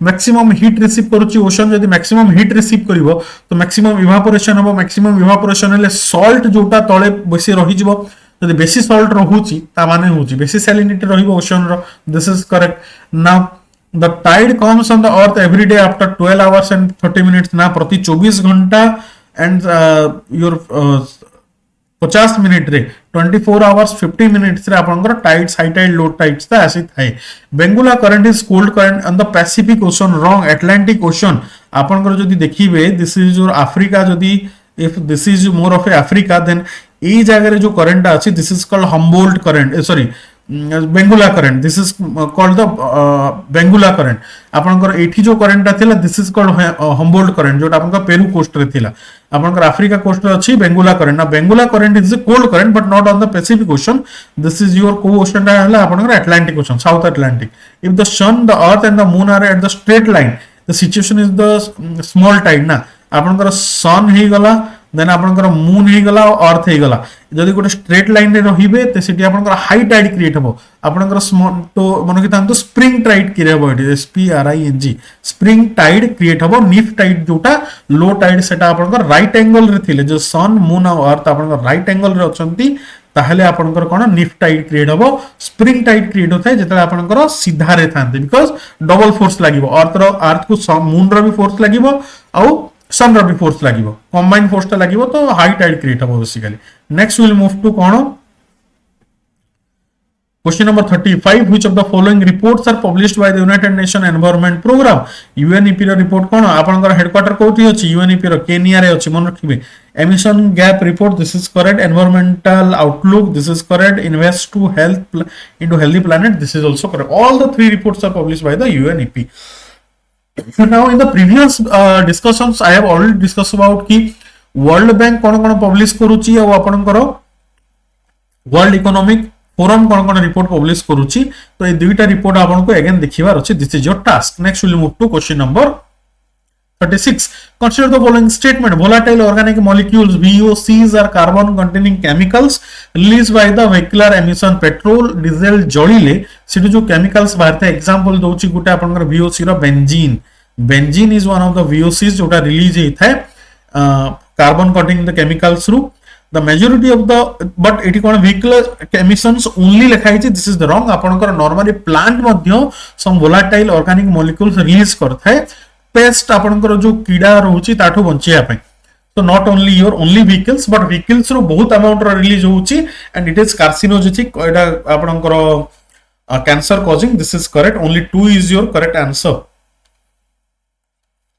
maximum heat receive करूची ocean जदी maximum heat receive करिवो तो maximum evaporation हबो maximum evaporation हेले salt जोटा तळे बेसी रहि जिवो जदी बेसी salt रहुची ता माने होची बेसी salinity रहिबो ocean row this is correct now the tide comes on the earth every day after 12 hours and 30 minutes ना प्रति 24 घंटा and your 50 मिनिट रे 24 hours 50 minutes रे आपनकर tides high tide low tides ता आसी थाए Benguela current is cold current on the Pacific ocean wrong Atlantic ocean आपनकर जदी देखिबे दिस इज योर अफ्रीका जदी if this is more of a Africa then ए जगह रे जो करंट अछि this is called Humboldt current sorry Benguela current this is called the Benguela current आपनकर एठी जो करंट थिला this is called Humboldt current जोटा आपनकर पेरू कोस्ट रे थिला आपनकर अफ्रीका कोस्ट रे अछि बेंगुला करंट ना Benguela current is a cold current but not on the Pacific Ocean this is your को ओशन रा हला आपनकर Atlantic Ocean south Atlantic if the sun the earth and the moon are at the straight line the situation is the small tide ना आपनकर सन हे गला then आपनकर moon हे गला और अर्थ हे गला जदी गोटे स्ट्रेट लाइन रे रहिबे ते सिटी आपनकर हाई टाइड क्रिएट हबो आपनकर तो मन कि तांतो स्प्रिंग टाइड क्रिएट हबो it is SPRING spring tide create हबो नीफ टाइड जोटा लो टाइड सेटा आपनकर राइट एंगल रे थिले जो सन मून और अर्थ आपनकर राइट एंगल रे अछंती ताहले आपनकर कोन नीफ टाइड क्रिएट हबो स्प्रिंग टाइड क्रिएट होता है जेतले आपनकर सीधा रे थांते बिकॉज़ डबल फोर्स लागिवो अर्थ को मून रो भी फोर्स लागिवो आउ सन रो भी फोर्स लागिवो कंबाइन फोर्स ता लागिवो तो हाई टाइड क्रिएट हबो basically next will move to कोन question number 35 which of the following reports are published by the United Nations Environment Program UNEP row report कोन आपनकर headquarter कोठी अछि UNEP रो Kenya रे अछि मन रखिबे emission gap report this is correct environmental outlook this is correct invest to health into healthy planet this is also correct all the three reports are published by the UNEP now in the previous discussions I have already discussed about ki world bank cone cone publish करूची और आपनकर world Economic forum कोन कोन report publish करूची तो ए दुईटा report आपन को again देखिबार अछि this is your task next will move to question number 36 consider the following statement volatile organic molecules VOCs are carbon containing chemicals released by the vehicular emission petrol diesel जळिले सिटु जो chemicals बाहरते example दोची गुटे आपनकर VOC रो benzene is one of the VOCs जोटा release हे थाए carbon containing the chemicals through the majority of the but eighty cone vehicular emissions only लिखा है this is the wrong आपनकर normally plant मध्य some volatile organic molecules release करथाय pest आपनकर जो कीड़ा रहउची ताठो बंचिया पय so not only your only vehicles but vehicles रो बहुत अमाउंट रो रिलीज होउची and it is carcinogenic एटा आपनकर cancer causing this is correct only 2 is your correct answer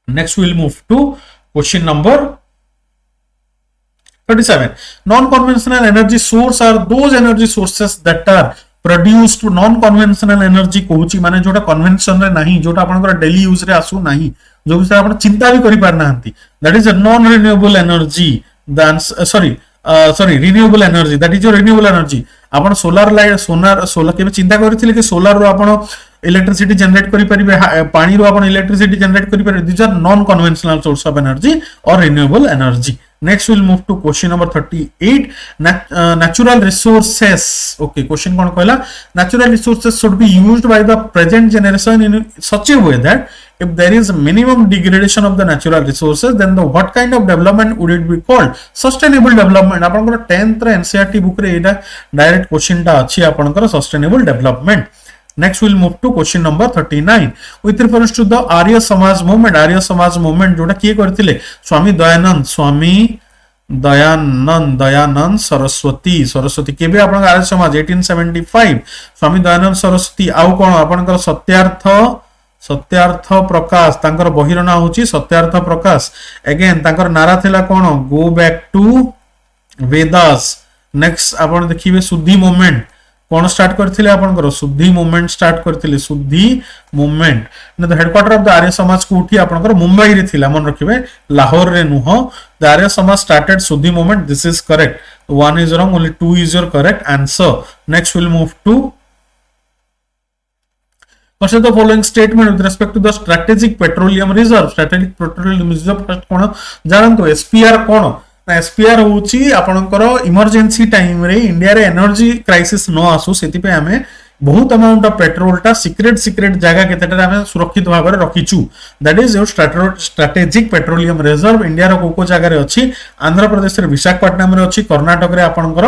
next we will move to Question number 37. Non-conventional energy source are those energy sources that are produced non-conventional energy कहूची माने जोटा convention रे नहीं जोटा आपनकर daily use रे आसु नहीं जो विषय आपण चिंता भी करि पार नाहंती that is a non renewable energy renewable energy that is your renewable energy आपण सोलर लाइट सोलर केबे चिंता करथिले कि सोलर रो आपण इलेक्ट्रिसिटी जनरेट करि परिबे पानी रो आपण इलेक्ट्रिसिटी जनरेट करि परिबे this are non conventional source of energy or renewable energy next will move to question number 38 natural resources okay question कोन कहला natural resources should be used by the present generation in such a way that if there is minimum degradation of the natural resources then the what kind of development would it be called sustainable development आपनकर 10th रे NCERT book रे एटा direct question टा अछि आपनकर sustainable development. Next we'll move to question number 39 with reference to the Arya Samaj movement जोटा किए करथिले स्वामी दयानंद सरस्वती केबे आपन आर्य समाज 1875 स्वामी दयानंद सरस्वती आउ कोन आपनकर सत्यार्थ प्रकाश तांकर बहिर ना होची सत्यार्थ प्रकाश अगेन तांकर नारा थिला कोन go back to Vedas. Next आपन देखिबे शुद्धि मूवमेंट कौन स्टार्ट करथिले आपनकर शुद्धि मूवमेंट स्टार्ट करथिले शुद्धि मूवमेंट न the headquarter of the Arya Samaj कोठी आपनकर मुंबई रे थिला मन रखिबे लाहौर रे नुह the Arya Samaj started Shuddhi movement this is correct 1 is wrong only 2 is your correct answer. Next will move to consider the following statement with respect to the strategic petroleum reserve first कोन जानंतो SPR कोन SPR होची आपनकर emergency time रे India रे energy crisis न आसु सेति पे हमें बहुत अमाउंट ऑफ पेट्रोल टा सीक्रेट जगह केतेटा हमें सुरक्षित भाव रे रखिचु that is your strategic petroleum reserve India रो कोको जगह रे अछि आंध्र प्रदेश रे विशाखापट्टनम रे अछि कर्नाटक रे आपनकर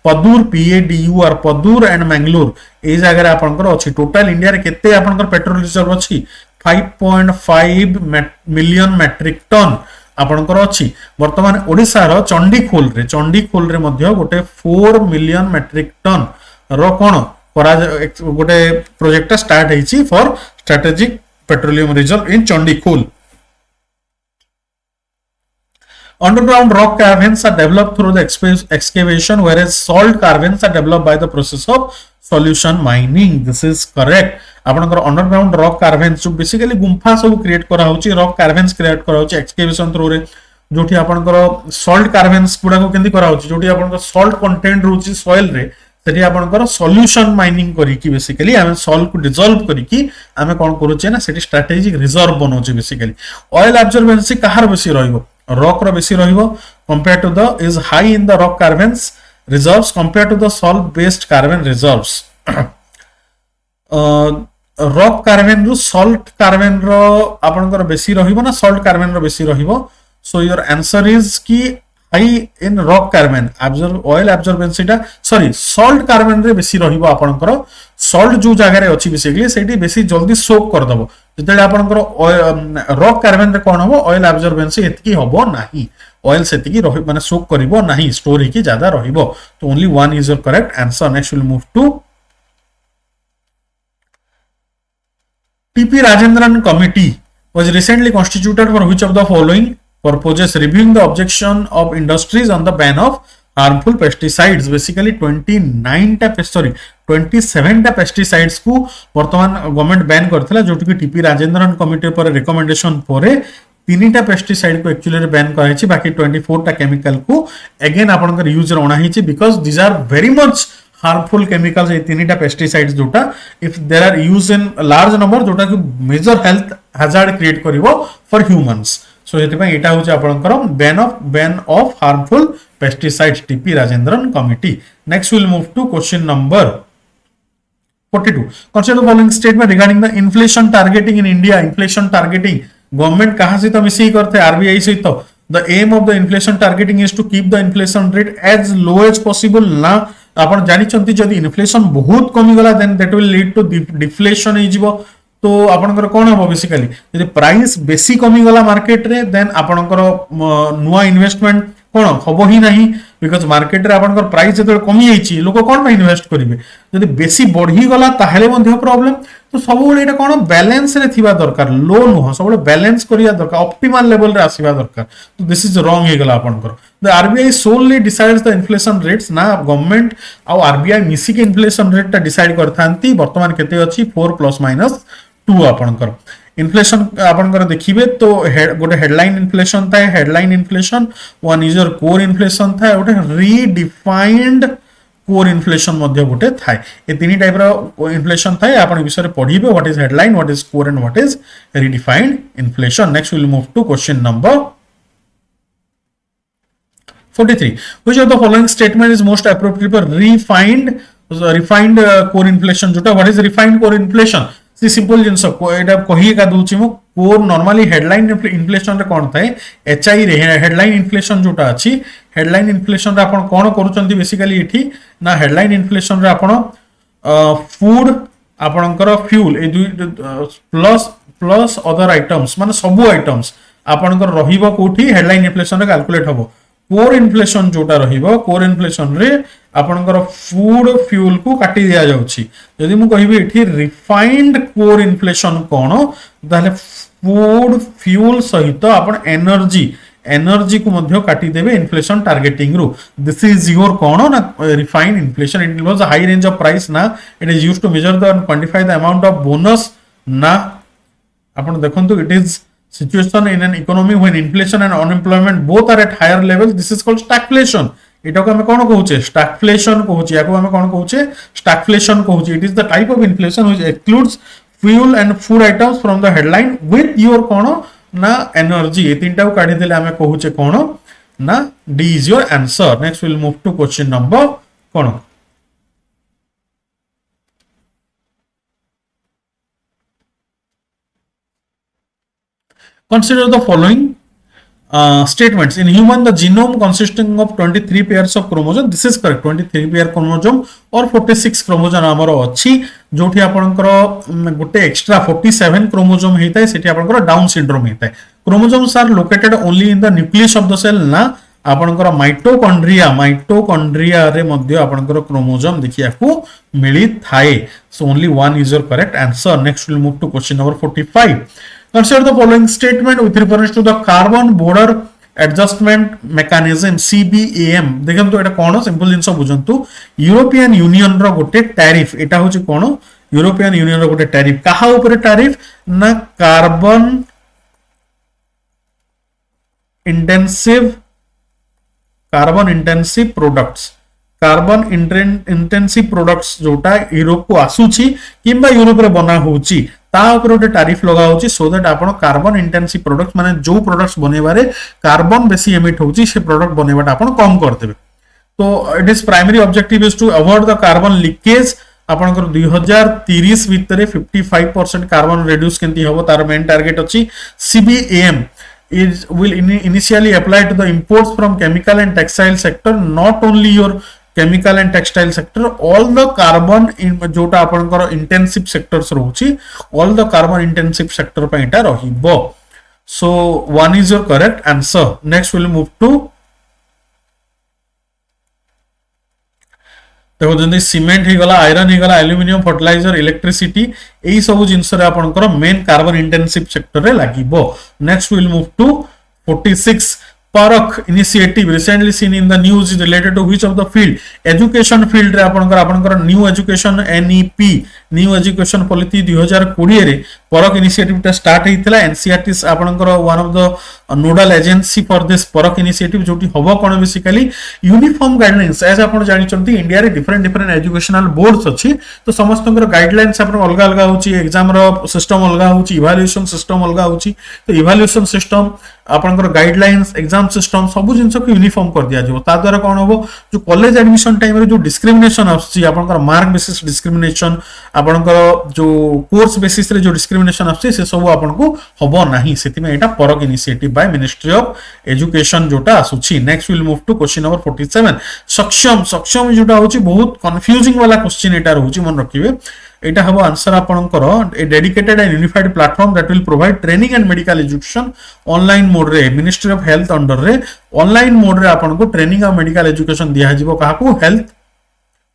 पदूर PADUR पदूर एंड मैंगलोर ए जगह रे आपनकर अछि टोटल इंडिया रे केते आपनकर पेट्रोल रिजर्व अछि 5.5 मिलियन मेट्रिक टन आपनकर अछि. वर्तमान ओडिसा रो चंडीखोल रे मध्य गोटे 4 मिलियन मेट्रिक टन रो कोन करा गोटे प्रोजेक्ट स्टार्ट हेछि for strategic petroleum reserve in Chandikhol. Underground rock caverns are developed through the excavation, whereas salt caverns are developed by the process of solution mining. This is correct. आपनकर underground rock कार्वेन्स जो basically गुंफा सब create करा होची rock कार्वेन्स create करा होची excavation through रे जोठी आपनकर सॉल्ट कार्वेन्स गुडा को केंदी करा होची जोठी आपनकर सॉल्ट कंटेंट रहउची सॉइल रे सेठी आपनकर सॉल्यूशन माइनिंग करी की बेसिकली हमें सॉल्ट को डिसॉल्व करी की हमें कोन करूचे ना सेठी स्ट्रेटेजिक रिजर्व बनोची बेसिकली. ऑयल एब्जॉर्बेंसी कहार बेसी रहइबो रॉक रो बेसी रहइबो compare to the is high in the rock caverns reserves compare to the salt based cavern reserves. Rock cavern रो सॉल्ट कार्वेन रो आपनकर बेसी रहिबो ना सॉल्ट कार्वेन रो बेसी रहिबो. सो योर आंसर इज की high in rock cavern oil absorbency टा सॉरी सॉल्ट कार्वेन रे बेसी रहिबो आपनकर सॉल्ट जो जगह रे अछि बेसिकली सेठी बेसी जल्दी सोक कर दबो जते आपनकर रॉक कार्वेन रे कोन होबो ऑयल एब्जॉर्बेंसी एतकी होबो नाही ऑयल सेतकी रहि माने सोक करिवो नाही स्टोर की ज्यादा रहिबो. तो only 1 is your correct answer. Next will move to TP Rajendran Committee was recently constituted for which of the following purposes? Reviewing the objection of industries on the ban of harmful pesticides. Basically 27 टा pesticides को वर्तमान government ban करथिला जोटी कि TP Rajendran committee पर recommendation परे तीनटा pesticide को actually ban करा हिची बाकी 24 टा केमिकल को अगेन आपनकर यूज रे ओना हिची because these are very much harmful chemicals ए तीनटा पेस्टिसाइड्स जोटा if there are use in large number जोटा कि मेजर हेल्थ हैजार्ड क्रिएट करिवो फॉर ह्यूमंस. सो एति पय एटा होची आपनकर ban of harmful pesticides TP Rajendran committee. Next will move to question number 42. Consider the following statement regarding the inflation targeting in India. Inflation targeting government कहां से तो मिसी करते आरबीआई से तो the aim of the inflation targeting is to keep the inflation rate as low as possible. ना आपण जानि चंती जदी इन्फ्लेशन बहुत कमी गला then that will lead to deflation हे जिवो. तो आपनकर कोन हो बेसिकली जदी प्राइस बेसी कमी गला मार्केट रे देन आपनकर नुवा इन्वेस्टमेंट कोन होबो ही नाही बिकज मार्केट रे आपनकर प्राइस जते कमी जाइछि लोक कोन पे इन्वेस्ट करिवे जदि बेसी बढ़ी गला ताहेले मध्ये प्रॉब्लम तो सब बेले एटा कोन बैलेंस रे थिबा दरकार लो नुह सब बेले बैलेंस करिया दरकार ऑप्टिमल लेवल रे आसीबा दरकार तो दिस इज रॉन्ग हे गला आपनकर the RBI solely decides the inflation rates ना गवर्नमेंट आ आरबीआई मिसी के इन्फ्लेशन रेट ता डिसाइड करथांती वर्तमान केते अछि 4 + -2 आपनकर इन्फ्लेशन आपनकर देखिबे तो गोटे हेडलाइन इन्फ्लेशन था headline inflation one is your core inflation था गोटे रीडिफाइंड कोर इन्फ्लेशन मध्ये गोटे थाए ए तीन टाइप रो इन्फ्लेशन थाए आपण विषय पढिबे what is headline what is core and what is refined inflation next will move to question number 43 which of the following statement is most appropriate for refined core inflation जोटा what is refined core inflation सी simple जिंस एटा कहि का दूची मु core normally headline inflation रे कोन थाए HI रे हेडलाइन इन्फ्लेशन जोटा अछि हेडलाइन इन्फ्लेशन रे आपण कोन करूचंती बेसिकली एठी ना हेडलाइन इन्फ्लेशन रे आपण फूड आपणकर फ्यूल ए प्लस अदर आइटम्स माने सब आइटम्स आपणकर रहिबो कोठी हेडलाइन इन्फ्लेशन रे कैलकुलेट हबो कोर इन्फ्लेशन जोटा रहिबो कोर इन्फ्लेशन रे आपणकर फूड फ्यूल को काटी दिया जाउची यदि मु कहिबे एठी रिफाइंड कोर इन्फ्लेशन कोन ताले फूड फ्यूल सहित आपण एनर्जी को मध्य काटी देबे इन्फ्लेशन टारगेटिंग रु दिस इज योर कोन ना refined inflation it was a high range of price ना it is used to measure the and quantify the amount of bonus ना आपण देखंतु it is situation in an economy when inflation and unemployment both are at higher levels this is called stagflation एटा को हमें कोन कहूचे stagflation कहूचे या को हमें कोन कहूचे stagflation कहूचे it is the type of inflation which excludes fuel and food items from the headline with your कोन ना energy ए तीनटा को काढी देले हमें कहूचे कोन ना D is your answer next we'll move to question number cone Consider the following statements. In human, the genome consisting of 23 pairs of chromosome. This is correct. 23 pair chromosome or 46 chromosome आमरो अच्छी जोठी आपनकर गोटे extra 47 chromosome हेता है सेठी आपनकर down syndrome हेता है chromosomes are located only in the nucleus of the cell ना आपनकर माइटोकॉन्ड्रिया रे मध्य आपनकर क्रोमोसोम देखिया को मिली थाए so only one is your correct answer next we'll move to question number 45 Consider the following statement with reference to the carbon border adjustment mechanism CBAM देखंतु एटा कोन simple जिंस बुझंतु European union रो गोटे tariff एटा होची कोन European union रो गोटे tariff कहा ऊपर tariff ना carbon intensive products जोटा Europe को आसुची किंबा यूरोप रे बना होची ता ऊपर गोटे टैरिफ लगा होची सो दैट आपण कार्बन इंटेंसिव प्रोडक्ट्स माने जो प्रोडक्ट्स बनेबारे कार्बन बेसी एमिट होची से प्रोडक्ट बनेबाटा आपण कम कर देबे तो it is primary objective is to avoid the carbon leakage आपनकर 2030 भितरे 55% कार्बन रिड्यूस केंती हबो तार मेन टारगेट अछि CBAM is will initially apply to the imports from chemical and textile sector not only your chemical and textile sector all the carbon in जोटा आपनकर intensive sectors रहउची all the carbon intensive sector पइटा रहिबो so one is your correct answer next we'll move to देखो जंदी cement ही गला iron ही गला aluminium fertiliser electricity एई सब जिंस रे आपनकर मेन कार्बन इंटेंसिव सेक्टर रे लागिबो next will move to 46 Parak initiative recently seen in the news is related to which of the field education field रे आपनकर new education NEP new education policy 2020 रे परक initiative टा start हेतिला NCERT आपनकर one of the nodal agency for this परक initiative जोटी हबो कोन basically uniform guidelines as आपण जानि चंती इंडिया रे डिफरेंट एजुकेशनल बोर्ड्स अछि तो समस्तकर गाइडलाइंस आपण अलग अलग होची एग्जाम रो सिस्टम अलग होची इवैल्यूएशन सिस्टम अलग होची तो इवैल्यूएशन सिस्टम आपनकर गाइडलाइंस एग्जाम सिस्टम सब जिंस को यूनिफॉर्म कर दिया जो ता द्वारा कोन होबो जो कॉलेज एडमिशन टाइम रे जो डिस्क्रिमिनेशन आछि आपनकर मार्क बेसिस डिस्क्रिमिनेशन आपनकर जो कोर्स बेसिस रे जो डिस्क्रिमिनेशन आछि से सब आपन को हबो नाही सेति में एटा Parakh initiative by ministry of education जोटा आसुछि next will move to question number 47 Saksham जोटा होछि बहुत कंफ्यूजिंग वाला क्वेश्चन एटा रहउछि मन रखिबे एटा हबो आंसर आपनकर ए dedicated and unified platform that will provide training and medical education online mode रे मिनिस्ट्री ऑफ हेल्थ अंडर रे ऑनलाइन मोड रे आपनको ट्रेनिंग और मेडिकल एजुकेशन दिया जिवो काहाकू हेल्थ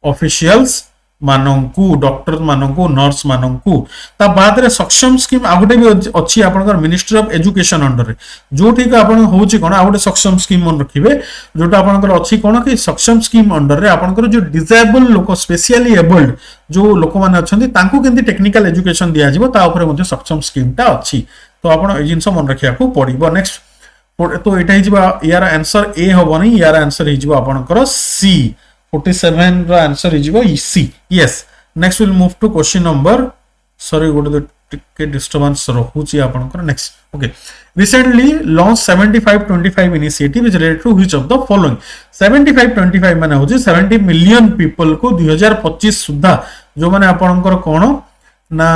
ऑफिशियल्स मानंकु डॉक्टर मानंकु नर्स मानंकु ता बाद रे सक्षम स्कीम आगुटे भी अछि आपनकर मिनिस्ट्री ऑफ एजुकेशन अंडर रे जो ठीक आपन होउची कोन आगुटे सक्षम स्कीम मन रखिबे जोटा आपनकर अछि कोन कि सक्षम स्कीम अंडर रे आपनकर जो डिसेबल लोक स्पेशली एबल्ड जो लोक माने अछंती तांकु केंति टेक्निकल एजुकेशन दिया जिवो ता ऊपर मध्ये सक्षम स्कीम ता अछि तो आपन ए जिंस मन रखिया को पड़िबो नेक्स्ट तो एटा हिजबा यार आंसर ए होबनी यार आंसर हिजबो आपनकर सी 47 रा आंसर हिजबो सी yes next will move to question number sorry गोटे टिके डिस्टर्बेंस रहूची आपनकर next okay recently launch 7525 initiative is related to which of the following 7525 माने होची 70 मिलियन पीपल को 2025 सुधा जो माने आपनकर कोन ना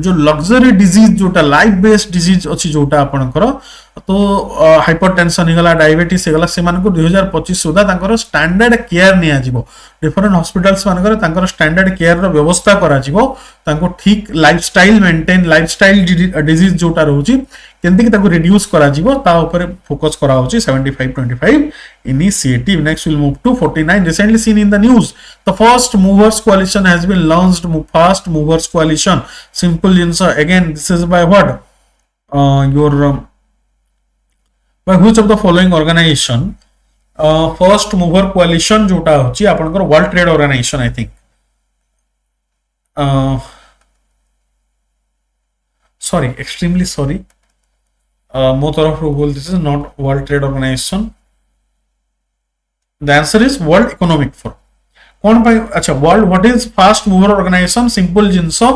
जो लग्जरी डिजीज जोटा लाइफ बेस्ड डिजीज अछि जोटा आपनकर तो हाइपरटेंशन हिगला डायबिटीज हिगला से मान को 2025 सुधा तांकर स्टैंडर्ड केयर निया जिवो डिफरेंट हॉस्पिटल्स मानकर तांकर स्टैंडर्ड केयर रो व्यवस्था करा जिवो तांको ठीक लाइफस्टाइल मेंटेन लाइफस्टाइल डिजीज जोटा रहउची केंति कि ताको रिड्यूस करा जिवो ता ऊपर फोकस करा होची 7525 initiative next will move to 49 recently seen in the news the first movers coalition has been launched fast movers coalition simple answer again this is by what your by which of the following organization first mover coalition जोटा होची आपनकर World Trade Organization I think sorry extremely sorry मो तरफ बोल this is not World Trade Organization the answer is World Economic Forum कौन पाई अच्छा world what is fast mover organisation simple जिंसो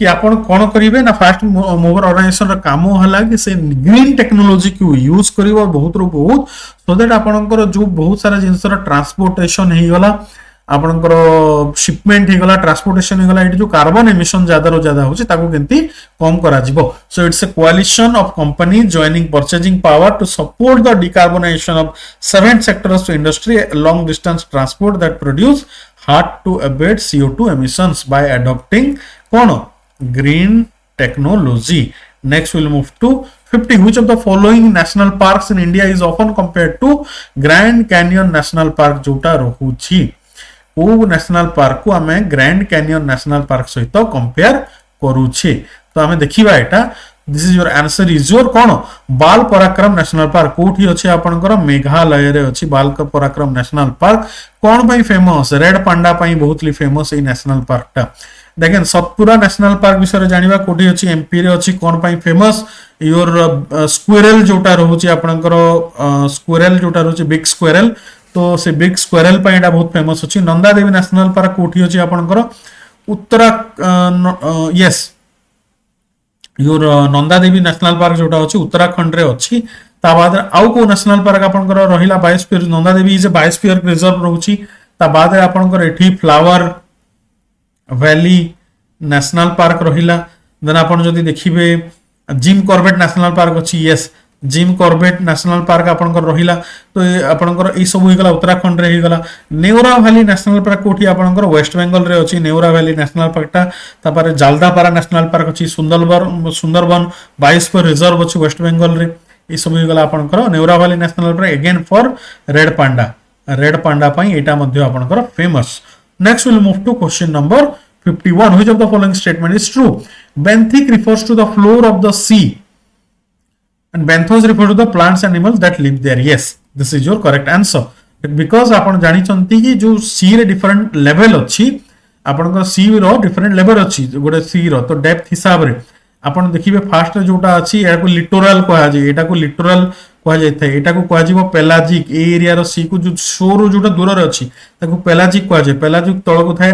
कि आपण कोन करिवे ना फास्ट मूवर ऑर्गेनाइजेशन र काम हला कि से ग्रीन टेक्नोलॉजी को यूज करिवो बहुत रो बहुत सो दैट आपनकर जो बहुत सारा जिंस र ट्रांसपोर्टेशन हे गला आपनकर शिपमेंट हे गला ट्रांसपोर्टेशन हे गला एटी जो कार्बन एमिशन ज्यादा रो ज्यादा होची ताको केंती कम करा जिवो so it's a coalition of company joining purchasing power to support the decarbonisation of 7 sectors to industry long distance transport that produce hard to abate CO2 emissions by adopting कोन green technology next we'll move to 50 which of the following national parks in India is often compared to Grand Canyon national park जोटा रहुछि को national park को हमें Grand Canyon National Park सहित compare करूछे तो हमें देखिबा एटा this is your answer is your कोन बाल पराक्रम नेशनल पार्क कोठी अछि आपनकर मेघालय रे अछि बाल पराक्रम नेशनल पार्क कोन पई फेमस रेड पांडा पई बहुतली फेमस ए नेशनल पार्क टा देखें सतपुरा नेशनल पार्क विषय जानिबा कोठी अछि एमपी रे अछि कोन पई फेमस योर स्क्विरल जोटा रहउछि आपनकर स्क्विरल जोटा रहउछि बिग स्क्विरल तो से बिग स्क्विरल पई एटा बहुत फेमस अछि नंदा देवी नेशनल पार्क कोठी अछि आपनकर Uttara yes your Nanda Devi national park जोटा अछि उत्तराखंड रे अछि ता बाद आउ को नेशनल पार्क आपनकर रहिला biosphere Nanda Devi is a biosphere reserve रहउछि ता बाद आपनकर एठी फ्लावर वैली नेशनल पार्क रहिला देन आपण जदी देखिबे जिम कॉर्बेट नेशनल पार्क अछि yes Jim Corbett National park आपनकर रहिला तो आपनकर ई सब होइगला उत्तराखंड रे होइगला नेउरा वैली नेशनल पार्क कोठी आपनकर वेस्ट बेंगल रे अछि नेउरा वैली नेशनल पार्क ता तापर जालदापारा नेशनल पार्क अछि सुंदरबन बायोस्फीयर रिजर्व अछि वेस्ट बेंगल रे ई सब होइगला आपनकर Neura Valley National park again for red panda पई एटा मध्ये आपनकर famous next we'll move to question number 51 which of the following statement is true benthic refers to the floor of the sea and benthos refer to the plants and animals that live there yes this is your correct answer because आपण जानि चंती कि जो sea रे different level अछि आपण को sea रो different level अछि गोटे sea रो तो depth हिसाब रे आपण देखिबे फास्ट जोटा अछि एटा को लिटोरल कहा जे एटा को लिटोरल कहा जाय एटा को कहा जीवो पेलाजिक ए एरिया रो सी को जो शोर जोटा दूर रे अछि ताको पेलाजिक कहा जाय पेलाजिक तळ को थाए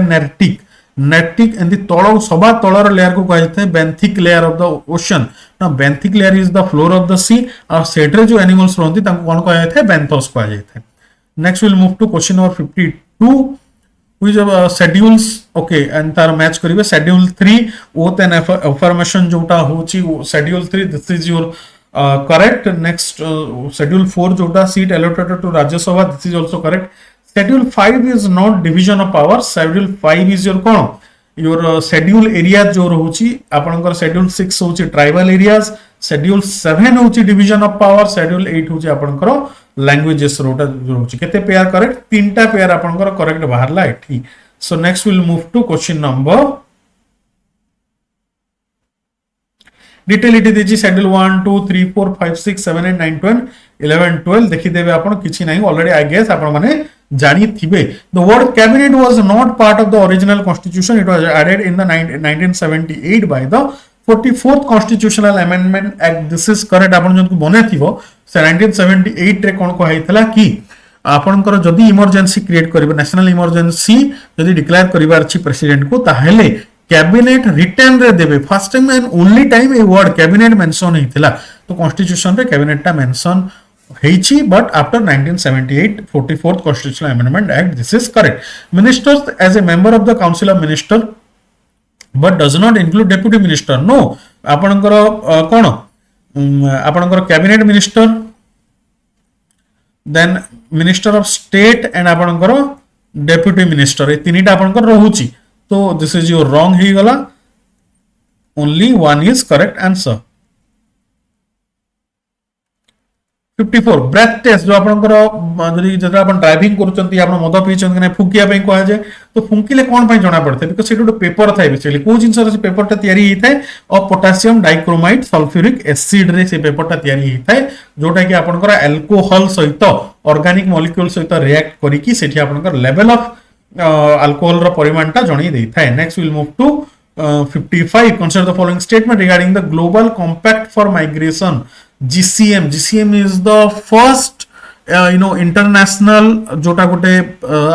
नेर्टिक एंदी तळ सभा तळर लेयर को कहा जाय benthic layer of the ocean ना benthic layer is the floor of the sea और सेटरे जो एनिमल्स रहंती ताको कोन कहा जाय बेंथोस कहा जाय next will move to question number 52 which schedules okay and तार मैच करिवे schedule 3 oath and affirmation जोटा होची schedule 3 this is your correct next schedule 4 जोटा seat allocated to Rajya Sabha this is also correct schedule 5 is not division of power schedule 5 is your cone your schedule area जो रोची आपनकर schedule 6 होची tribal areas, schedule 7 होची division of power, schedule 8 होची आपनकर languages रोटा रोची केते pair correct तीनटा पेयर आपनकर करेक्ट बाहरला एठी। So next will move to question number detail इटी देची शेड्यूल 1 2 3 4 5 6 7 8 9 10 11 12 देखि देबे आपण किछि नाही ऑलरेडी आई गेस आपण माने जानी थिबे। The word cabinet was not part of the original constitution, it was added in the 1978 by the 44th constitutional amendment act. This is correct. आपण जंतु बने थिबो से 1978 रे कोन को हैतला कि आपनकर जदी इमरजेंसी क्रिएट करबे नेशनल इमरजेंसी जदी डिक्लेयर करबार छी प्रेसिडेंट को ताहेले कैबिनेट रिटर्न रे देबे। First time and only time a word cabinet mention हेतिला तो कॉन्स्टिट्यूशन रे कैबिनेट टा मेंशन हेची, but after 1978 44th constitutional amendment act this is correct। ministers as a member of the council of minister but does not include deputy minister। no आपनकर कोन आपनकर cabinet minister then minister of state and आपनकर deputy minister ए तीनटा आपनकर रहूची। तो this is your wrong ही गला, only one is correct answer. 54 breath test जो आपनकर जदी जदा आपण ड्राइविंग करूचंती आपण मद पीचंती नै फुकिया पे कहा जाय तो फुंकिले कोन पय जणा पड़थे बिकॉज़ सेटो पेपर थाय बेसिकली को जिंस रे पेपर ता तयारी हि थाय ऑफ पोटेशियम डाइक्रोमाइड सल्फ्यूरिक एसिड रे से पेपर ता तयारी हि थाय जोटा कि आपनकर अल्कोहल सहित ऑर्गेनिक मॉलिक्यूल सहित रिएक्ट करी कि सेठी आपनकर लेवल ऑफ अल्कोहल रो परिमाण ता जणी देई थाय। Next will move to 55 consider the following statement regarding the global compact for migration GCM। GCM is the first international जोटा गोटे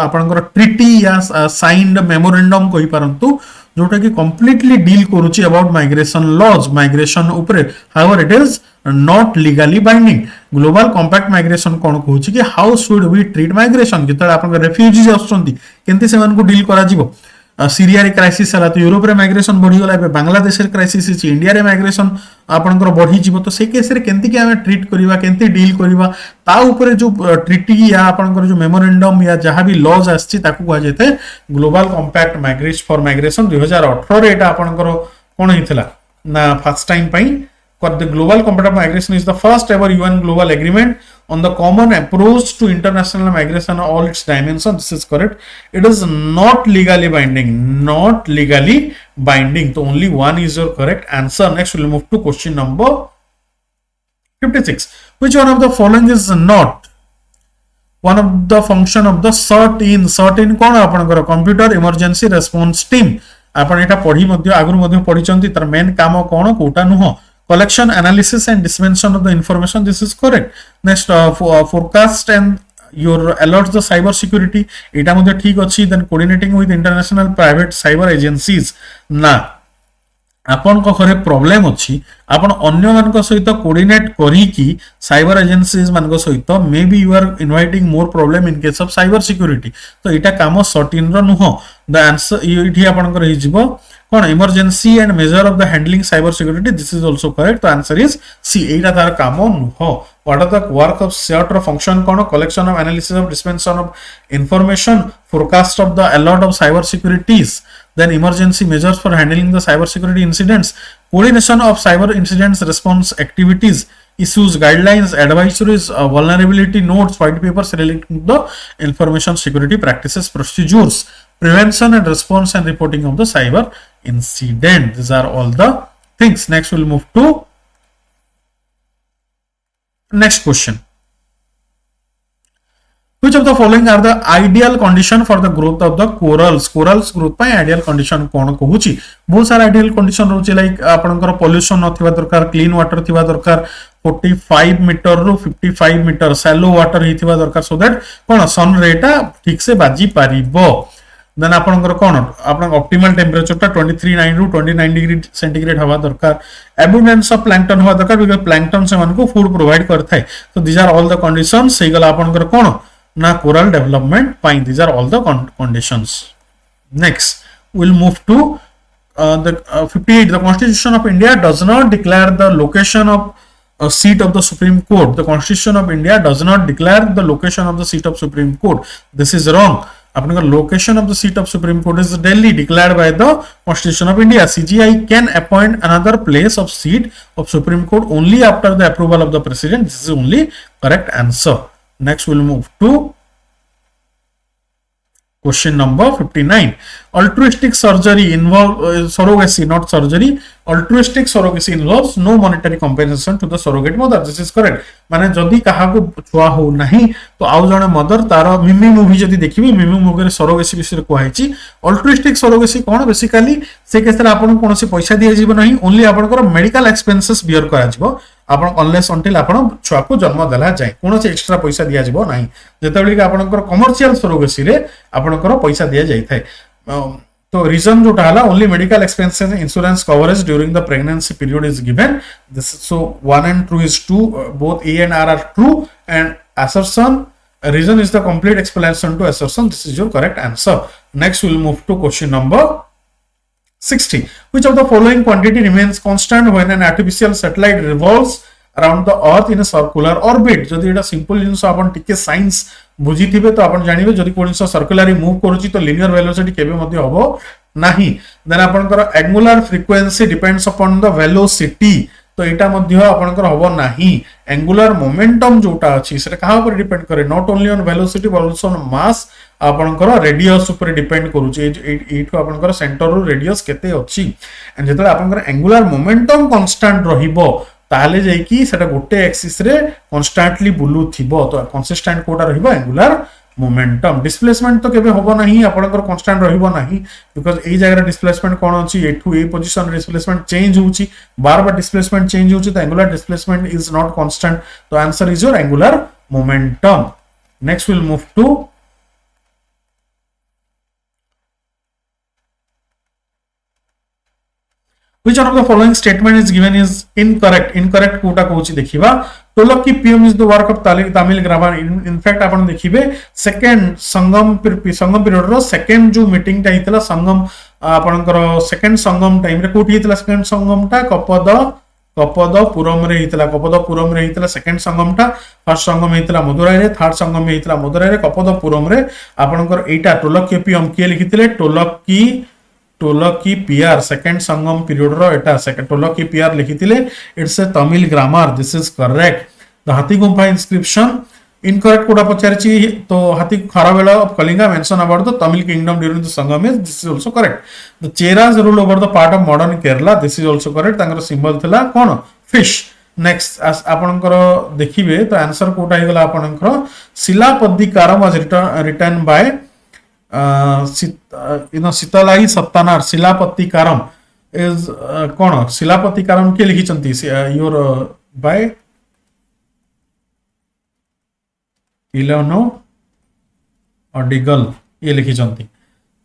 आपनकर ट्रीटी या साइंड मेमोरेंडम कहि परंतु जोटा कि कंप्लीटली डील करूची अबाउट माइग्रेशन लॉज माइग्रेशन ऊपर। However it is not legally binding. Global compact migration कोन कहूची कि how should we treat migration जतरा आपन रेफ्यूजीज आछंती केनते सेमान को डील करा जिवो। सीरिया रे क्राइसिस हला तो यूरोप रे माइग्रेशन बढ़ी गला, बांग्लादेश रे क्राइसिस छि, इंडिया रे माइग्रेशन आपनकर बढ़ी जिवो तो से केस रे केनती के हमें ट्रीट करिवा केनती डील करिवा ता ऊपर जो ट्रीटी या आपनकर जो मेमोरेंडम या जहां भी लॉज आछि ताकू कहा जेते global compact migration for migration. 2018 रे एटा आपनकर कोन हितला ना फर्स्ट टाइम पई the global compact migration is the first ever UN global agreement on the common approach to international migration all its dimensions। this is correct। it is not legally binding, not legally binding, so only one is your correct answer। next we'll move to question number 56। which one of the following is not one of the function of the CERT-IN कोन आपनकर computer emergency response team. आपण एटा पढी मध्ये आगुर मध्ये पढिचंती तर main काम कोन कोटा नुह collection analysis and dissemination of the information। this is correct। next forecast and your alerts the cyber security eta modhe ठीक अछि। then coordinating with international private cyber agencies ना आपन को घरे प्रॉब्लम अछि आपन अन्य मान को सहित कोऑर्डिनेट करी कि साइबर एजेंसीज मान को सहित may be you are inviting more problem in case of cyber security तो एटा काम सर्टेन रो नुह। द आंसर इठी आपन को रहि जिवो कोन emergency and major of the handling cyber security. This is also correct. तो आंसर इज सी एटा तार काम नुह। What are the work of CERT रो फंक्शन कोन collection of analysis of dispension of information forecast of the alert of cyber securities then emergency measures for handling the cyber security incidents, coordination of cyber incidents response activities, issues guidelines, advisories, vulnerability notes, white papers relating to the information security practices, procedures, prevention and response and reporting of the cyber incident। these are all the things। next we'll move to next question। which of the following are the ideal condition for the growth of the corals। corals growth by ideal condition कोन कहूची बहुत सारा ideal condition रहउची like आपनकर pollution नथिबा दरकार, clean water थिबा दरकार, 45 metre रो 55 metre shallow water हिथिबा दरकार so that कोन सन रेटा ठीक से बाजी पारिबो। देन आपनकर कोन आपन ऑप्टिमल टेंपरेचर ता 23.9 ରୁ 29 डिग्री सेंटीग्रेड हवा दरकार, एबुंडेंस ऑफ प्लैंकटन हवा दरकार बिकॉज़ प्लैंकटन से मन को फूड प्रोवाइड करथाय। तो these are all the conditions सही गला आपनकर कोन ना coral development fine। these are all the conditions। next we'll move to the 58। the constitution of India does not declare the location of a seat of the Supreme Court। the constitution of India does not declare the location of the seat of Supreme Court। this is wrong। आपनकर location of the seat of Supreme Court is Delhi declared by the Constitution of India. CGI can appoint another place of seat of Supreme Court only after the approval of the President. This is only correct answer. Next we'll move to question number 59. Altruistic surgery involve surrogacy, not surgery. Altruistic surrogacy involves no monetary compensation to the surrogate mother. This is correct. माने जदि कहा को छुआ हो नहीं तो आउ जने मदर तार मिमी मूवी जदि देखिबे मिमी मूवी रे सरोगेसी विषय कहैछि अल्ट्रुइस्टिक सरोगेसी कोन बेसिकली से केस रे आपन कोनोसी पैसा दिया जीव नहीं ओनली आपनकर मेडिकल एक्सपेंसेस बियर करा जीवो आपण अनलेस अंटिल आपण छुआ को जन्म देला जाय कोनोसी एक्स्ट्रा पैसा दिया जीवो नहीं जेतेबेली कि आपनकर कमर्शियल सरोगेसी रे आपनकर पैसा दिया जाय थाय तो रीजन जो हला only medical expenses insurance coverage during the pregnancy period is given this so 1 and 2 is true both A and R are true and assertion reason is the complete explanation to assertion. This is your correct answer. Next we'll move to question number 60. Which of the following quantity remains constant when an artificial satellite revolves around the earth in a circular orbit? जदि एटा simple जिंस आपण टिके science बुझिथिबे तो आपण जानिबे जदि कोनसो circularly move करूची तो linear velocity केबे मध्ये हबो नाही देन आपनकर angular frequency depends upon the velocity तो एटा मध्ये आपनकर हबो नाही एंगुलर मोमेंटम जोटा अछि सेटा कहा पर डिपेंड करे not only on velocity but also on मास आपनकर रेडियस ऊपर डिपेंड करूची एठो आपनकर सेंटर रो रेडियस केते अछि एंड जेतले आपनकर एंगुलर मोमेंटम कांस्टेंट रहिबो ताले जाई कि सेटा गोटे एक्सिस रे कांस्टेंटली बुलु थिबो तो कंसिस्टेंट कोटा रहिबो एंगुलर मोमेंटम डिस्प्लेसमेंट तो केबे होबो नाही आपनकर कांस्टेंट रहिबो नाही बिकॉज़ एई जगह डिस्प्लेसमेंट कोन अछि एठू ए पोजीशन डिस्प्लेसमेंट चेंज होउची बार बार डिस्प्लेसमेंट चेंज होउची तो angular displacement is not constant तो answer is your angular momentum next will move to Which one of the following statement is given is incorrect? Incorrect कोटा कोची देखिबा Tolkappiyam is the work of Tamil grammar in fact आपण देखिबे second Sangam period रो second जो meeting ता हितला संगम आपनकर सेकंड संगम टाइम रे कोठी हितला सेकंड संगम ता कपदपुरम रे हितला कपदपुरम रे हितला सेकंड संगम ता फर्स्ट संगम हितला मदुराई रे थर्ड संगम हितला मदुराई रे कपदपुरम रे आपनकर एटा टोलकी पीएम के लिखितले Tolkappiyam second Sangam period रो एटा सेकंड टोलकी पीआर लिखितिले it's a Tamil grammar this is correct the Hathigumpha inscription incorrect कोडा पचारची तो Hathi Kharavela of Kalinga mention about the Tamil kingdom during the Sangam is this is also correct the Cheras rule over the part of modern Kerala this is also correct तांगर symbol थिला कोन fish next आपनकर देखिबे तो answer Kota हिगला आपनकर शिलापद्दिकारम was written by शीतलाई सत्तानार शिलापत्तिकारम is कोन शिलापत्तिकारम के लिखि चंती your bye इलेनो ऑडिगल ये लिखि चंती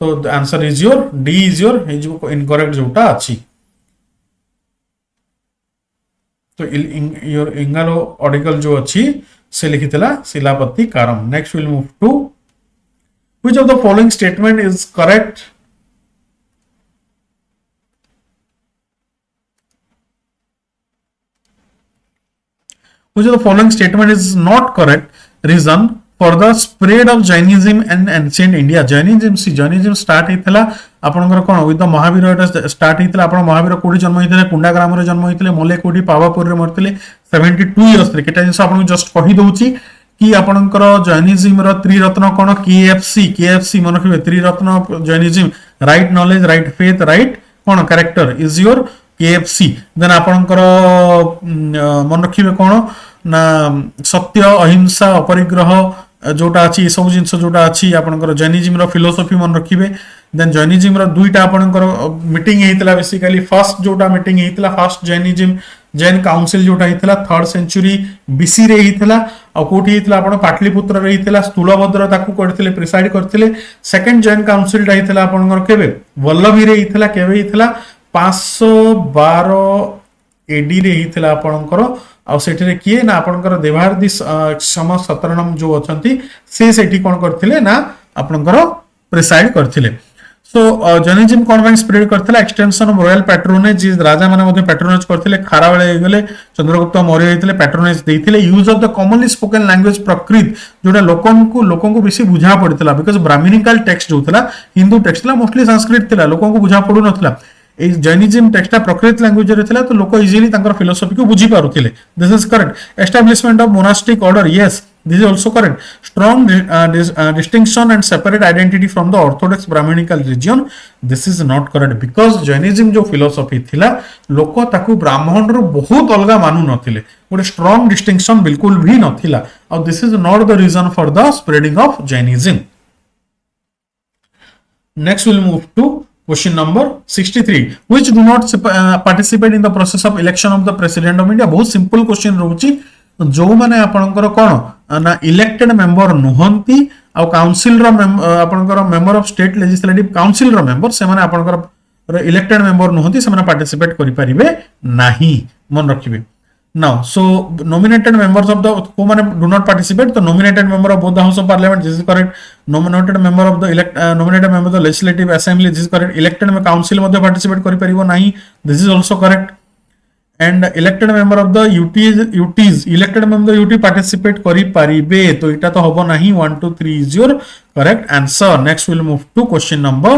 तो the answer is your D is your incorrect जोटा अछि तो योर इंगालो ऑडिगल जो अछि से लिखितला Silappatikaram next will move to Which of the following statement is correct? Which of the following statement is not correct? Reason for the spread of Jainism in ancient India. Jainism start ହେଇଥିଲା आपनकर कोन with the Mahavir Etah start ହେଇଥିଲା आपण महावीर कोडी जन्म ହେଇଥିଲେ कुंडा ग्राम रे जन्म ହେଇଥିଲେ मोले कोडी पावापुर रे मरथिले 72 इयर्स रे केटा जिंस आपण जस्ट कहि दउची कि आपनकर जैनिज्म रो त्रिरत्न कोन केएफसी मन रखिबे Triratna Jainism right knowledge right faith right कोन character is your KFC then आपनकर मन रखिबे कोन ना सत्य अहिंसा अपरिग्रह जोटा अछि सब जिंस जोटा अछि आपनकर जैनिज्म रो फिलोसफी मन रखिबे देन जैनिज्म रो दुईटा आपनकर मीटिंग हेतला बेसिकली फर्स्ट जोटा मीटिंग हेतला फर्स्ट जैनिज्म जैन काउंसिल जोटा हेतला 3rd सेंचुरी बीसी रे हेतला आ कोठी हेतला आपण पाटलिपुत्र रे हेतला स्थूलभद्र ताकू करथिले प्रिसाइड करथिले सेकंड जैन काउंसिल टा हेतला आपनकर केबे वल्लभी रे हेतला केबे हेतला 512 एडी रे हेतला आपनकर आ सेठी रे किए ना आपनकर देवारदी सम सतरणम जो अछंती से सेठी कोन करथिले ना आपनकर प्रिसाइड करथिले सो जर्नलिज्म कौन ପାଇଁ स्प्रेड करथिला एक्सटेंशन ऑफ रॉयल पैट्रोनेज जी राजा माने मध्ये पैट्रोनेज करथिले खारा बेले गले चंद्रगुप्त मौर्य हेतिले पैट्रोनेज देथिले use of the commonly spoken language Prakrit जोटा लोकन को बेसी बुझा पड़ितला बिकॉज़ ब्राह्मणिकल टेक्स्ट जोतला हिंदू टेक्स्ट ला मोस्टली संस्कृत थिला लोकन को बुझा पडु नथला ए जैनिज्म टेक्स्टा प्रकृत लैंग्वेज रे थिला तो लोक इजीली तांकर फिलोसॉफी को बुझी पारुथिले this is correct establishment of monastic order yes this is also correct strong distinction and separate identity from the orthodox brahminical religion this is not correct because jainism जो philosophy थिला लोक ताकू ब्राह्मण रो बहुत अलगा मानु नथिले गोटे strong distinction बिल्कुल भी नथिला और this is not the reason for the spreading of jainism next we'll move to question number 63 which do not participate in the process of election of the president of india बहुत simple question रहउची जो माने आपनकर कोन ना elected member नुहंती आ council रो आपनकर member of state legislative council रो मेंबर से माने आपनकर इलेक्टेड मेंबर नुहंती से माने पार्टिसिपेट करि परिबे नाही मन रखिबे now so nominated members of the को माने डू नॉट पार्टिसिपेट तो nominated member of both the house of parliament this is correct nominated member of the nominated member of the legislative assembly this is correct elected में council मध्ये participate करि परिबो नाही this is also correct and elected member of the UTs elected member of the UT participate करी परिबे तो इटा तो होबो नाही 1 2 3 is your correct answer next we'll move to question number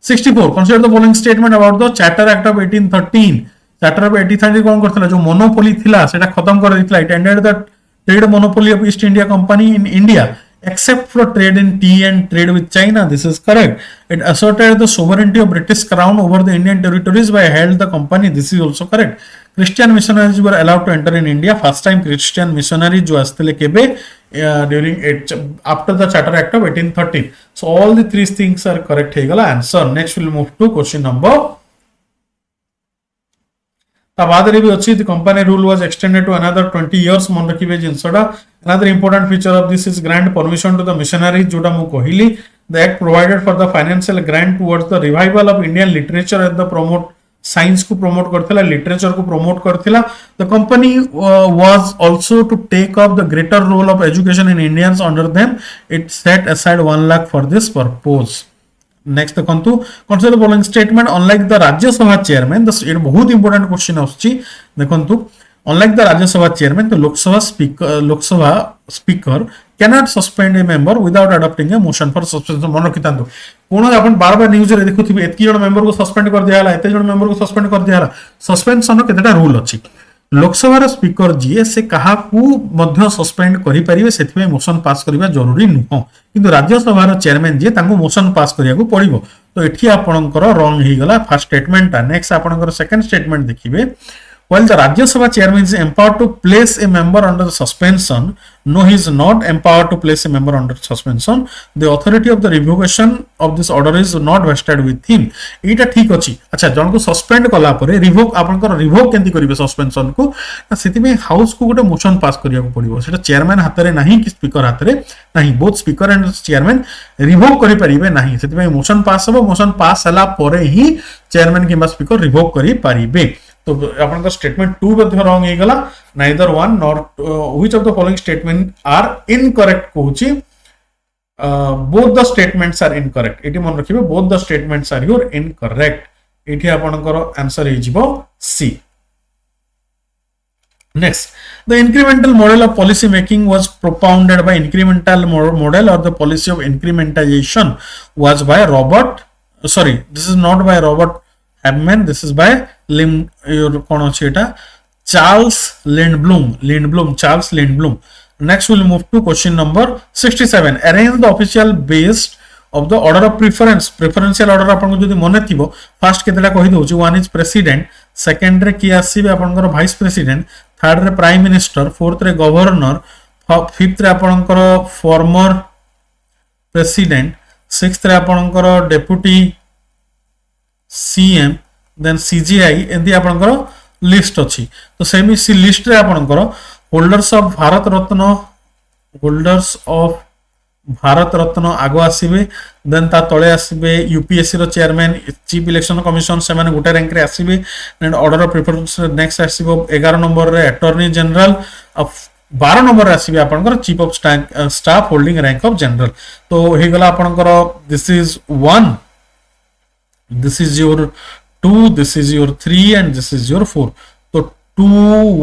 64 consider the following statement about the charter act of 1813 charter of 1813 कोन करथला जो monopoly थिला सेटा खत्म कर दिथला it ended the trade monopoly of East India company in India except for trade in tea and trade with China. This is correct. It asserted the sovereignty of British Crown over the Indian territories by held the company. This is also correct. Christian missionaries were allowed to enter in India. First time Christian missionaries जो आस्तेले केबे during after the Charter Act of 1813. So all the three things are correct है गला answer. Next we'll move to question number ता बाद रे भी अछि the company rule was extended to another 20 years मन रखिबे जिंसडा another important feature of this is grant permission to the missionaries जोटा मु कहिली the act provided for the financial grant towards the revival of Indian literature and the promote science को promote करथिला literature को promote करथिला the company was also to take up the greater role of education in Indians under them it set aside 1 lakh for this purpose next देखंतु consider the following statement unlike the Rajya Sabha chairman the it बहुत important question आछि देखंतु unlike the Rajya Sabha chairman तो Lok Sabha speaker cannot suspend a member without adopting a motion for suspension मन रखितांतु कोन आपण बार बार news रे देखुथिबे एतकी जण मेंबर को सस्पेंड कर दियाला एते जण मेंबर को सस्पेंड कर दियाला सस्पेंशन केतेटा रूल अछि लोकसभा स्पीकर जी से कहा को सस्पेंड करि परिबे सेथिबे मोशन पास करबा जरूरी नुह किंतु राज्यसभा चेयरमैन जी तांको मोशन पास करिया को पड़िबो तो एठी आपनकर रॉन्ग ही गला फर्स्ट स्टेटमेंट नेक्स्ट आपनकर सेकंड स्टेटमेंट देखिबे while the Rajya Sabha chairman is empowered to place a member under suspension no he is not empowered to place a member under suspension the authority of the revocation of this order is not vested with him एटा ठीक अछि अच्छा जन को suspend कला परे revoke आपनकर revoke केंति करिवे suspension को सेति में हाउस को गोटे मोशन पास करिया को पड़िबो सेटा चेयरमैन हाथ रे नाही कि स्पीकर हाथ रे नाही both speaker and chairman revoke करि परिबे नाही सेति में मोशन पास हो मोशन पास हला परे ही चेयरमैन किबा स्पीकर रिवोक करि परिबे तो आपनका स्टेटमेंट 2 मध्ये रॉन्ग हे गला neither one nor which of the following statement are incorrect कोची both the statements are incorrect एटी मन रखिबे both the statements are your incorrect एटी आपनकर आंसर हे जिवो C next the incremental model of policy making was propounded by incremental model or the policy of incrementalization was by this is not by Robert Hammond this is by Charles Lindblom next we'll move to question number 67 arrange the official based of the order of preferential order आपन जदी मने थिबो first केतेला कहि दोची one is president second रे की आसीबे आपनकर vice president third रे prime minister fourth रे गवर्नर फिफ्थ रे आपनकर फॉर्मर प्रेसिडेंट सिक्स्थ रे आपनकर डेप्यूटी सीएम देन सीजीआई एंदी आपनकर लिस्ट अछि तो सेमी सी लिस्ट रे आपनकर होल्डर्स ऑफ भारत रत्न आगो आसीबे देन ता तळे आसीबे यूपीएससी रो चेयरमैन चीफ इलेक्शन कमिशन से माने गोटे रैंक रे आसीबे and order of preference next आसीबो 11 नंबर रे अटॉर्नी जनरल ऑफ 12 नंबर आसीबे आपनकर chief of staff holding rank of general. तो हे गला आपनकर this is 1, this is your 2, this is your 3 and this is your 4. So 2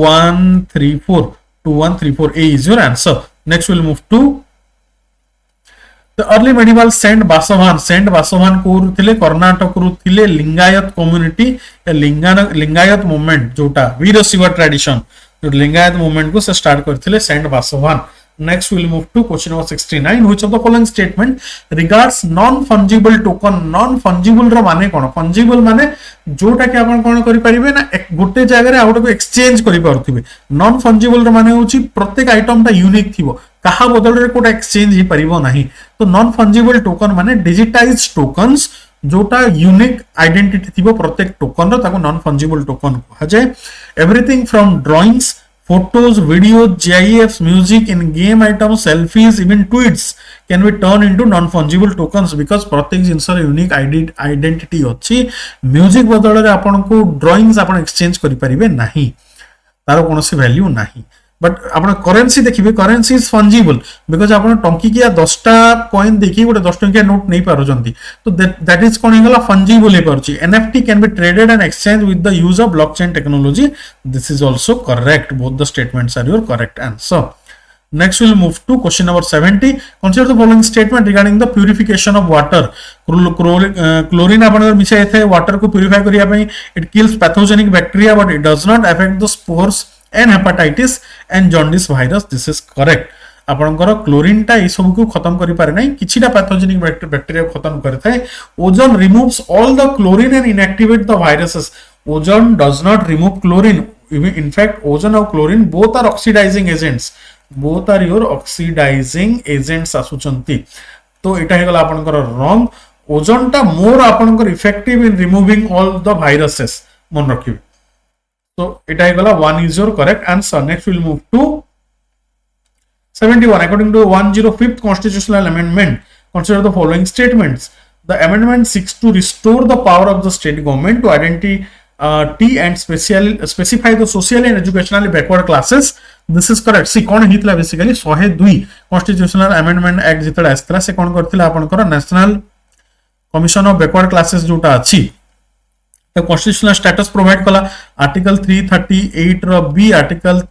1 3 4, 2 1 3 4, A is your answer. Next we'll move to the early medieval Saint Basavan को कर्नाटक रु थिले Lingayat community Lingayat movement जोटा वीर Shiv tradition जो Lingayat movement को से स्टार्ट करथिले Saint Baswan. Next we'll move to question number 69. Which of the following statement regards non-fungible token? Non-fungible रो माने कोन? Fungible माने जोटा कि आपण कोन करि परिबे ना गोटे जगह रे आउट को एक्सचेंज करि पारथिबे। Non-fungible रो माने होची प्रत्येक आइटम ता यूनिक थिबो, कहा बदल रे कोटा एक्सचेंज ही परिबो नाही। तो non-fungible token माने डिजिटाइज्ड टोकन्स जोटा यूनिक आइडेंटिटी थिबो प्रत्येक टोकन रो ताको non-fungible token कहा जाय। Everything from drawings, photos, videos, GIFs, music, in-game items, selfies, even tweets can be turned into non-fungible tokens because प्रत्येक जिनस यूनिक आइडेंटिटी अच्छी। म्यूजिक बदल आपन को ड्राइंग्स आपन एक्सचेंज करि परिबे नाही, तार कोनोसी वैल्यू नाही। बट आपन करेंसी देखिबे, करेंसी इज फंजिबल बिकॉज़ आपन टंकी किया 10टा कॉइन देखि गोटे 10 टंकिया नोट नहीं पारजंती, तो दैट इज कोन हेगला फंजिबल हे परची। NFT can be traded and exchange with the use of blockchain technology. This is also correct, both the statements are your correct answer. Next we'll move to question number 70. Consider the following statement regarding the purification of water. Chlorine अपन मिसाई थे water को purify करिया पई, it kills pathogenic bacteria but it does not affect the spores and hepatitis and jaundice virus. This is correct. आपनकर chlorine टा ई सब को खत्म करि पारे नै, किछिटा पैथोजेनिक बैक्टीरिया खत्म करथाय। Ozone removes all the chlorine and inactivate the viruses. Ozone does not remove chlorine, in fact ozone और chlorine both are oxidizing agents, both are your oxidizing agents आसुचंती। तो एटा हे गला आपनकर रॉन्ग। ओजोन टा मोर आपनकर effective in removing all the viruses, मन रखिबे। तो एटा हे गला 1 is your correct answer. Next we'll move to 71. According to 105th constitutional amendment, consider the following statements. The amendment seeks to restore the power of the state government to identity and specify the socially and educationally backward classes. This is correct. See कौन हितला basically 102 constitutional amendment act जितडा आस्तला से कौन करथिला आपनकर national commission of backward classes जोटा अछि तो कॉन्स्टिट्यूशनल स्टेटस प्रोवाइड कला। आर्टिकल 338 रो बी, आर्टिकल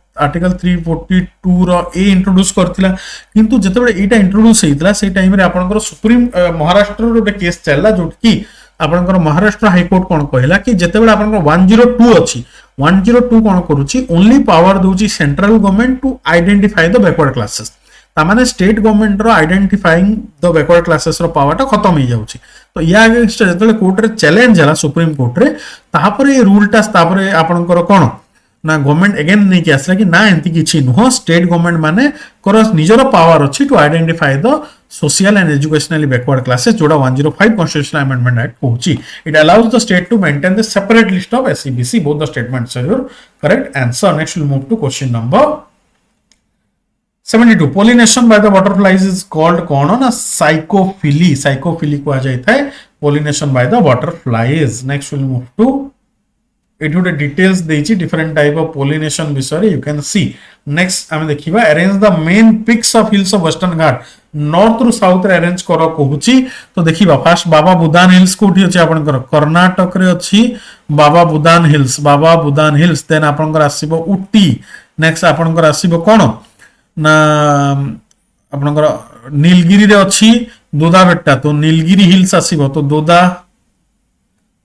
342 रो ए इंट्रोड्यूस करथिला, किंतु जतबे एटा इंट्रोड्यूस हेतला से टाइम रे आपनकर सुप्रीम महाराष्ट्र रो एक केस चलला जो कि आपनकर महाराष्ट्र हाई कोर्ट कोन कहला कि जतबे आपनकर 102 अछि, 102 कोन करूची ओनली पावर दोची central government to identify the backward classes. तामाने स्टेट गवर्नमेंट रो आइडेंटिफाइंग द बैकवर्ड क्लासेस रो पावर टा खत्म हो जाउची। तो या अगेंस्ट जतबे कोर्ट रे चैलेंज हला सुप्रीम कोर्ट रे, तापरे ए रूल टा तापरे आपनकर कोन ना गवर्नमेंट अगेन नहीं कि आसला कि ना एंती किछि नुह, स्टेट गवर्नमेंट माने करस निजरो पावर अछि to identify the social and educationally backward classes जोड़ा 105 constitutional amendment act कहूची। It allows the state to maintain the separate list of SCBC. Both the statements are your correct answer. Next we'll move to question number 72. Pollination by the butterflies is called कौन ना psychophily. Psychophily को आ जाता है pollination by the butterflies. Next we'll move to it would details देची different type of pollination विषय you can see. Next आमे देखिबा arrange the main peaks of hills of western ghat. North रु south रे arrange करो कहूची। तो देखिबा first बाबा Budan hills कोठी अछि आपनकर कर्नाटक रे अछि बाबा बुदान हिल्स। देन आपनकर आसीबो उटी। नेक्स्ट आपनकर आसीबो कोन ना आपनकर नीलगिरी रे अछि दोदा बेट्टा, तो नीलगिरी हिल्स आसीबो तो दोदा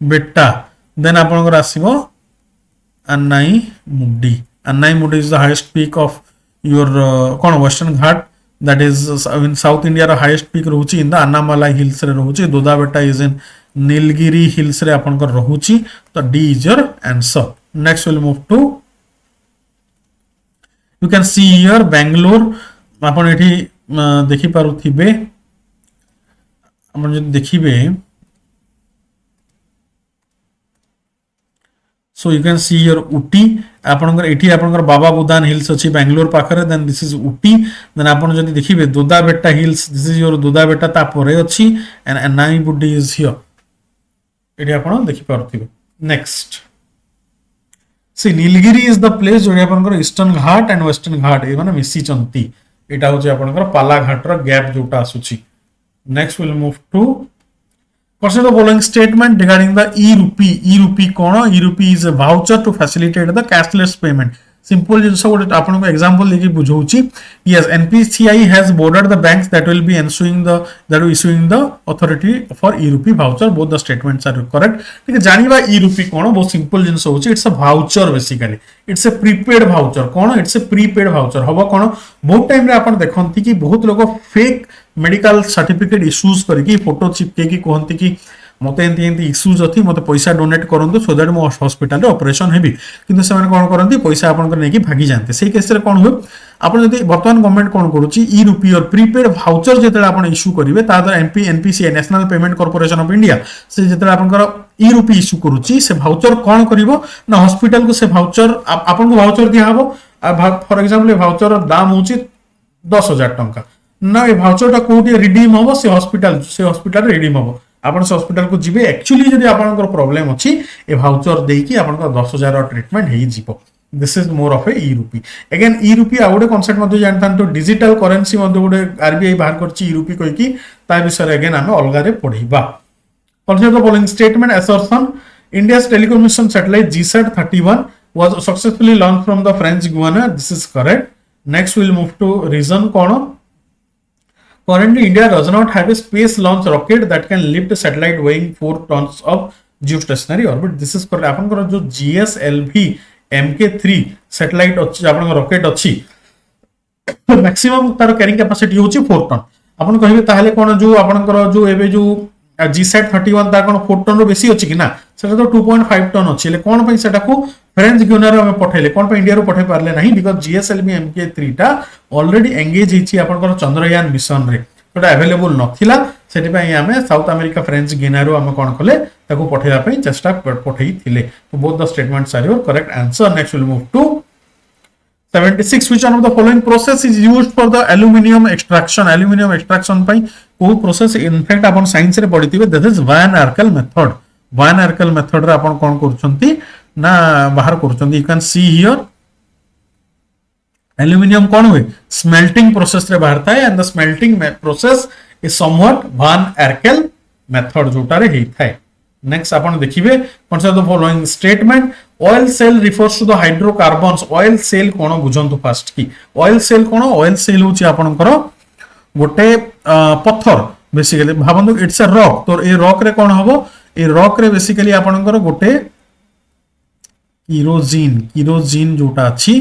बेट्टा। देन आपनकर आसीबो Anai Mudi is the highest peak of your कोन western Ghat, that is in South India रो highest peak रहूची इन द अन्नामलाई हिल्स रे रहूची। दोदा बेटा इज इन नीलगिरी हिल्स रे आपनकर रहूची। तो D is your answer. Next we'll move to you can see here Bangalore। आपन एठी देखि पारुथिबे, आपन जे देखिबे so you can see here Uti आपनकर एठी आपनकर बाबा बुदान हिल्स अछि बेंगलोर पाखरे। Then this is Ooty. Then आपन जदि देखिबे दोदा बेटा hills, this is your Doda बेटा ता परे अछि एंड नाई बुडी इज हियर। एठी आपन देखि पारुथिबे। Next C Nilgiri is the place जो आपनकर eastern Ghat and western Ghat ए माने मिसी चंती एटा होचे आपनकर पाला घाट रो गैप जोटा आसुची next will move to consider the following statement regarding the e-rupee e-rupee कोन e-rupee is a voucher to facilitate the cashless payment simple जिनस गोटे आपन को example देकी बुझौची yes npci has bordered the banks that will be issuing the authority for e-rupee voucher both the statements are correct ठीक है जानिबा e-rupee कोन बहुत simple जिनस होची it's a voucher basically it's a prepaid voucher cone it's a prepaid voucher हबो कोन बहुत time रे आपन देखंती कि बहुत लोग फेक मेडिकल सर्टिफिकेट इश्यूज करके फोटो चिपके की कहते कि मत एंती इश्यूज अच्छी मत पैसा डोनेट करूँ सो दैट मो हॉस्पिटल रे ऑपरेशन हेबी किंतु से कौन करती पैसा आपन नहीं भागी जाते से केस रे कौन हुए आप बर्तमान गवर्नमेंट कौन करुच्ची ई रुपी और प्रीपेड भाउचर जो आप इश्यू करेंगे ताद्वारा NPCI national payment corporation of India से जो आप ई रुपी इश्यू करुच्ची से भाउचर कौन कर हॉस्पिटल को से भाउचर आपन भाउचर दिया फॉर एग्जांपल भाउचर दाम हूँ 10,000 टंका ना ये भाउचर कोटी रिडीम हम से हॉस्पिटल रिडीम हम आपण से हॉस्पिटल को जिबे एक्चुअली जदी आपनकर प्रॉब्लम अछि ए भाउचर देकी आपनकर 10,000 ट्रीटमेंट हेई जिवो this is more of a e RUPI again e RUPI आउडे कांसेप्ट मध्ये जानथान तो डिजिटल करेंसी मध्ये गुडे आरबीआई बाहर करछि ई रुपी कहि की ता विषय अगेन हमें अलगा रे पढिबा consider the following statement assertion India's telecommunication satellite GSAT-31 was successfully launched from the French Guiana this is correct next we'll move to reason kono currently India does not have a space launch rocket that can lift a satellite weighing 4 tons of geostationary orbit this is correct आपनकर जो GSLV MK3 satellite अछि आपनकर rocket अछि maximum तार carrying capacity होछि 4 ton आपन कहिबे ताहले कोन जो आपनकर जो एबे जो GSAT-31 ता कोन 4 टन रो बेसी अछि कि ना सेटा तो 2.5 टन अछि ले कोन पई सेटा को फ्रेंच गियोना रो हमें पठैले कोन पे इंडिया रो पठै पारले नाही बिकॉज़ GSLV MK3 टा ऑलरेडी एंगेज हिची आपनकर चंद्रयान मिशन रे तोटा अवेलेबल नथिला सेति पई हमें साउथ अमेरिका फ्रेंच गियोना रो हम कोन कले ताको पठैला पई चेष्टा पठै थिले तो both the statements are your correct answer next will move to 76 which one of the following process is used for the aluminum extraction पई को प्रोसेस इनफैक्ट अपन साइंस रे पढिथिबे this is Van Arkel method रे अपन कोन करछंती ना बाहर करछंती you can see here aluminium कोन हुए स्मेल्टिंग प्रोसेस रे बाहर थाए and the smelting process is somewhat Van Arkel method जोटा रे हेई थाए नेक्स्ट अपन देखिबे consider the following statement oil shale refers to the hydrocarbons oil shale कोन बुझंतु फास्ट की ऑयल सेल होची आपनकर गोटे पत्थर बेसिकली भाबंतु इट्स अ रॉक तो ए रॉक रे कोन हबो ए रॉक रे बेसिकली आपनकर गोटे किरोजिन जोटा अछि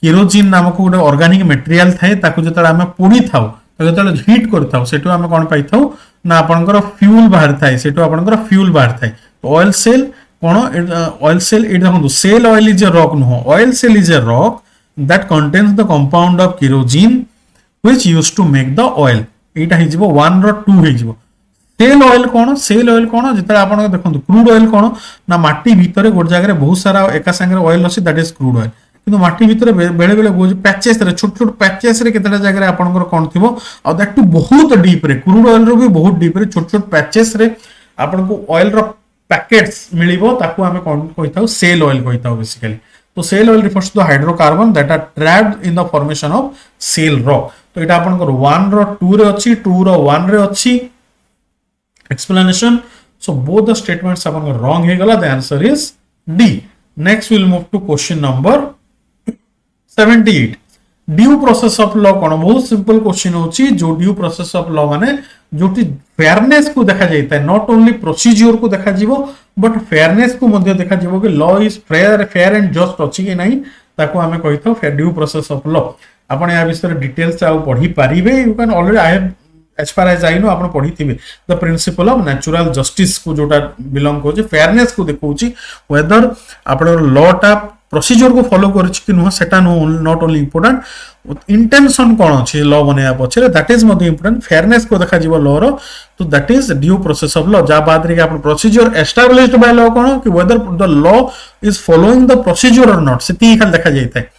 किरोजिन नामक गोटे ऑर्गेनिक मटेरियल थाए ताकु जतरा हमें पोड़ी थाउ जतरा हीट करथाउ सेटो हमें कोन पाई थाउ ना आपनकर फ्यूल बाहर थाए सेटो आपनकर फ्यूल बाहर थाए तो ऑयल सेल कोन ऑयल सेल इट देखंतु shale oil is a rock no oil shale is a rock that contains the compound of kerosene which used to make the oil एटा हे जिवो 1 रो 2 हे जिवो सेल ऑयल कोन जेतरा आपण देखंतु crude oil कोन ना माटी भीतर गोट जगह रे बहुत सारा एका संगे ऑयल अछि दैट इज क्रूड ऑयल किंतु माटी भीतर बेले बेले गोज पैचेस रे छोट पैचेस रे केतरा जगह रे आपण कोन थिबो आ दैट टू बहुत डीप रे क्रूड ऑयल रो भी बहुत डीप रे छोट पैचेस रे आपण को ऑयल रो पैकेट्स मिलिबो ताकू हमें कोन कहिताउ सेल ऑयल कहिताउ बेसिकली तो shale oil refers to the hydrocarbon that are trapped in the formation of shale rock तो एटा आपनकर 1 रो 2 रे अछि 2 रो 1 रे अछि explanation so both the statements आपनकर wrong हे गला the answer is D next we'll move to question number 78 due process of law कोन बहुत सिंपल क्वेश्चन होची जो ड्यू प्रोसेस ऑफ लॉ माने जोटी फेयरनेस को देखा जायता है नॉट ओनली प्रोसीजर को देखा जीवो बट फेयरनेस को मध्ये देखा जीवो कि law is fair and just अछि कि नहीं ताको हमें कहितो fair due process of law आपण या विषय डिटेल्स आ पढी पारिबे you can already I have as far as I know आपण पढी थिबे the principle of natural justice को जोटा बिलोंग को फेयरनेस को देखौची वेदर आपण लॉ टा प्रोसीजर को फॉलो करछि कि नो सेटा no not only important intention कोन अछि लॉ बनेया पछरे दैट इज मध्ये इंपोर्टेंट फेयरनेस को देखा जीवो लॉ रो तो that is due process of law जा बाद रे आपण प्रोसीजर एस्टैब्लिश्ड बाय लॉ कोन कि whether the law is following the procedure or not सेती खाली देखा जायता है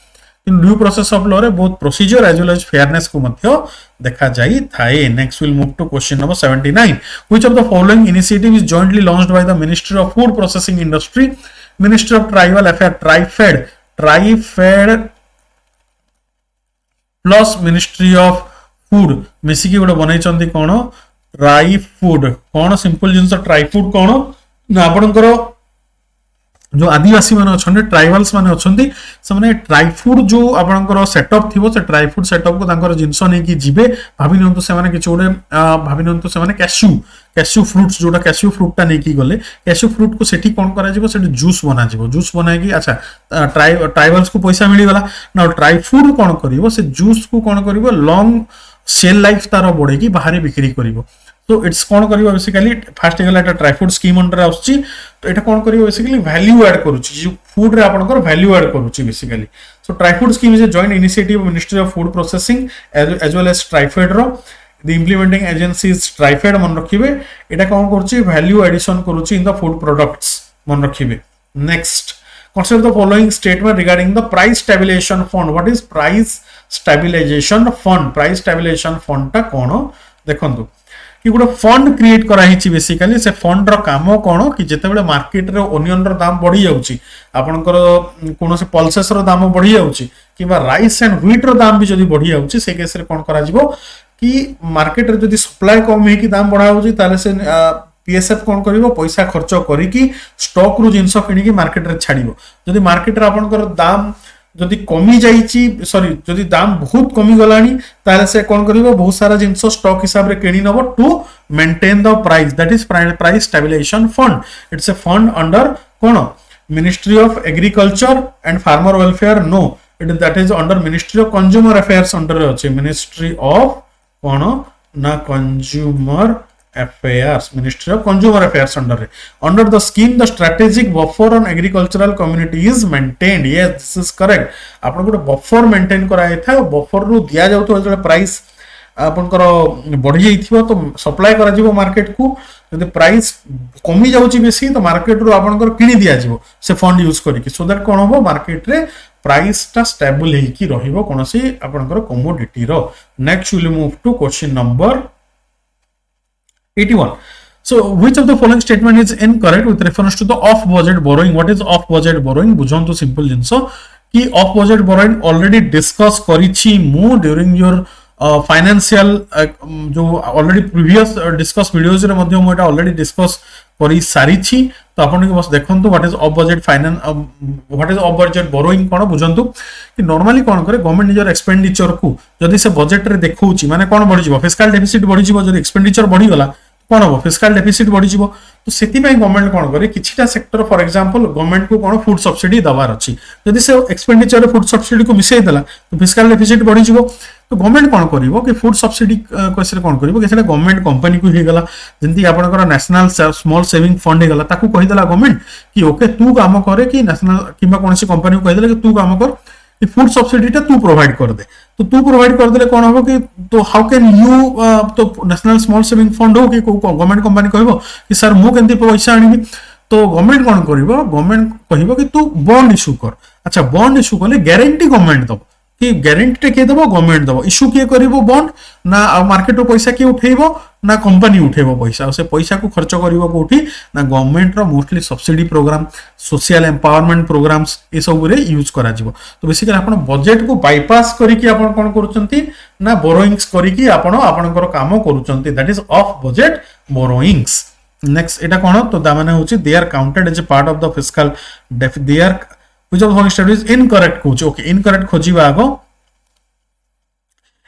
in due process of law रे बहुत procedure as well as fairness को मध्ये देखा जाई थाए next will move to question number 79 which of the following initiative is jointly launched by the ministry of food processing industry ministry of tribal affair TRIFED plus ministry of food मिसिकी गोटे बनई कौन Trifood कौन simple जिनस Trifood कौन ना आपणकर जो आदिवासी माने अछन्ते ट्राइबल्स माने अछन्ती से ट्राई फूड जो आपणकर सेटअप थिबो से ट्राई फूड सेटअप को तांकर जिंस नै कि जिबे भाबी नंतु से माने किछ गोटे भाबी नंतु से माने कैश्यू फ्रूट्स जोटा कैश्यू फ्रूट टा नै कि गले कैश्यू फ्रूट को सेठी कोन करा जिवो सेठी जूस बना जिवो जूस बनाई कि अच्छा ट्राइबल्स को पैसा मिली गला ना ट्राई फूड कोन करिवो से जूस को कोन करिवो लॉन्ग सेल लाइफ तार बढ़े कि बाहर बिक्री करिवो तो इट्स कौन करिवो बेसिकली फास्ट गला एटा ट्राइफूड स्कीम अंडर आउची तो एटा कौन करिवो बेसिकली वैल्यू ऐड करूची जो फूड रे आपनकर वैल्यू ऐड करूची basically so Trifood scheme is a joint initiative of ministry of food processing as well as TRIFED रो the implementing agency is TRIFED मन रखिबे एटा कौन करूची वैल्यू एडिशन करूची इन द फूड प्रोडक्ट्स मन रखिबे next consider the following statement regarding the price stabilization fund what is price stabilization fund ता कोन देखंतु कि गोटे फंड क्रिएट कराई बेसिकली से फंड रो काम कोन कि जेते बेले मार्केट रे ओनियन रो दाम बढ़ी जाउची आपनकर कोनोसे पल्सेस रो दाम बढ़ी जाउची किबा राइस एंड व्हीट रो दाम भी जदी बढ़ी जाउची से केस रे कोन करा जिवो कि मार्केट रे जदी सप्लाई कम हे कि दाम बढ़ा जाउची ताले से पीएसएफ कोन करिवो पैसा खर्च करी कि स्टॉक रु जिंस किनि कि मार्केट रे छाडिवो जदी मार्केट रे आपनकर दाम जदि कमी जाइची सॉरी जदि दाम बहुत कमी गलानी ताले से कोन करिवो बहुत सारा जिंस स्टॉक हिसाब रे केनी नबो to maintain the price that is price stabilisation fund it's a fund under कोन ministry of agriculture and farmer welfare no it that is under ministry of consumer affairs under अछि मिनिस्ट्री ऑफ कोन ना consumer affairs ministry of consumer affairs under the scheme the strategic buffer on agricultural community is maintained yes this is correct आपन को buffer maintain कराय था buffer रु दिया जाउ तो जले प्राइस आपन को बढ़ी जाइथिबो तो सप्लाई करा जिवो मार्केट को यदि प्राइस कमी जाउची बेसी तो मार्केट रु आपन को किनी दिया जिवो से फंड यूज करी कि सो दैट कोन हो मार्केट रे प्राइस ता स्टेबल हे कि रहिबो कोनसी आपन को कमोडिटी रो next will move to question number 81 so which of the following statement is incorrect with reference to the off budget borrowing what is off budget borrowing बुझंतु सिंपल जिंसो कि off budget borrowing already discuss करिछि मु during your financial जो already previous discuss videos रे मध्ये मु एटा already discuss करि सारिछि तो आपण के बस देखंतु what is off budget finance what is off budget borrowing कोन बुझंतु कि नॉर्मली कोन करे गवर्नमेंट निजर एक्सपेंडिचर को जदि से बजेट रे देखौछि माने कोन बढ़ि जिवो फिस्कल डेफिसिट बढ़ि जिवो जदि एक्सपेंडिचर बढ़ि गला कोन हो फिस्कल डेफिसिट बढ़ी जिवो तो सेति पय गवर्नमेंट कोन करे किछिटा सेक्टर फॉर एग्जांपल गवर्नमेंट को कोन फूड सब्सिडी दबार अछि यदि से एक्सपेंडिचर रे फूड सब्सिडी को मिसै देला तो फिस्कल डेफिसिट बढ़ी जिवो तो गवर्नमेंट कोन करिवो कि फूड सब्सिडी कोसे कोन करिवो कि सेटा गवर्नमेंट कंपनी को हे गला जंती आपनकर नेशनल स्मॉल सेविंग फंड हे गला ताकू कहि देला गवर्नमेंट कि ओके तू काम करे कि नेशनल किबा कोनसी कंपनी को कहि देला कि तू काम कर कि फूड सब्सिडी टा तू प्रोवाइड कर दे तो तू प्रोवाइड कर देले कोन होबो कि तो हाउ कैन यू तो नेशनल स्मॉल सेविंग फंड हो कि गवर्नमेंट कंपनी कहबो कि सर मु केंती पैसा आनिबी तो गवर्नमेंट कोन करिवो गवर्नमेंट कहबो कि तू बॉन्ड इशू कर अच्छा बॉन्ड इशू करले गारंटी गवर्नमेंट दबो कि गारंटी के दबो गवर्नमेंट दबो इशू के करिवो बॉन्ड ना मार्केट रो पैसा के उठेइबो ना कंपनी उठेइबो पैसा से पैसा को खर्च करिवो कोठी ना गवर्नमेंट रो mostly subsidy programme social empowerment programmes ए सब रे यूज करा जिवो तो बेसिकली आपण बजेट को बाईपास करी कि आपण कोन करूचंती ना बोरोइंग्स करी कि आपणकर काम करूचंती that is off budget borrowings next एटा कोन तो दा माने होची they are counted as a part of the fiscal they are which of the following statement is incorrect खोज ओके इनकरेक्ट खोजिबा आगो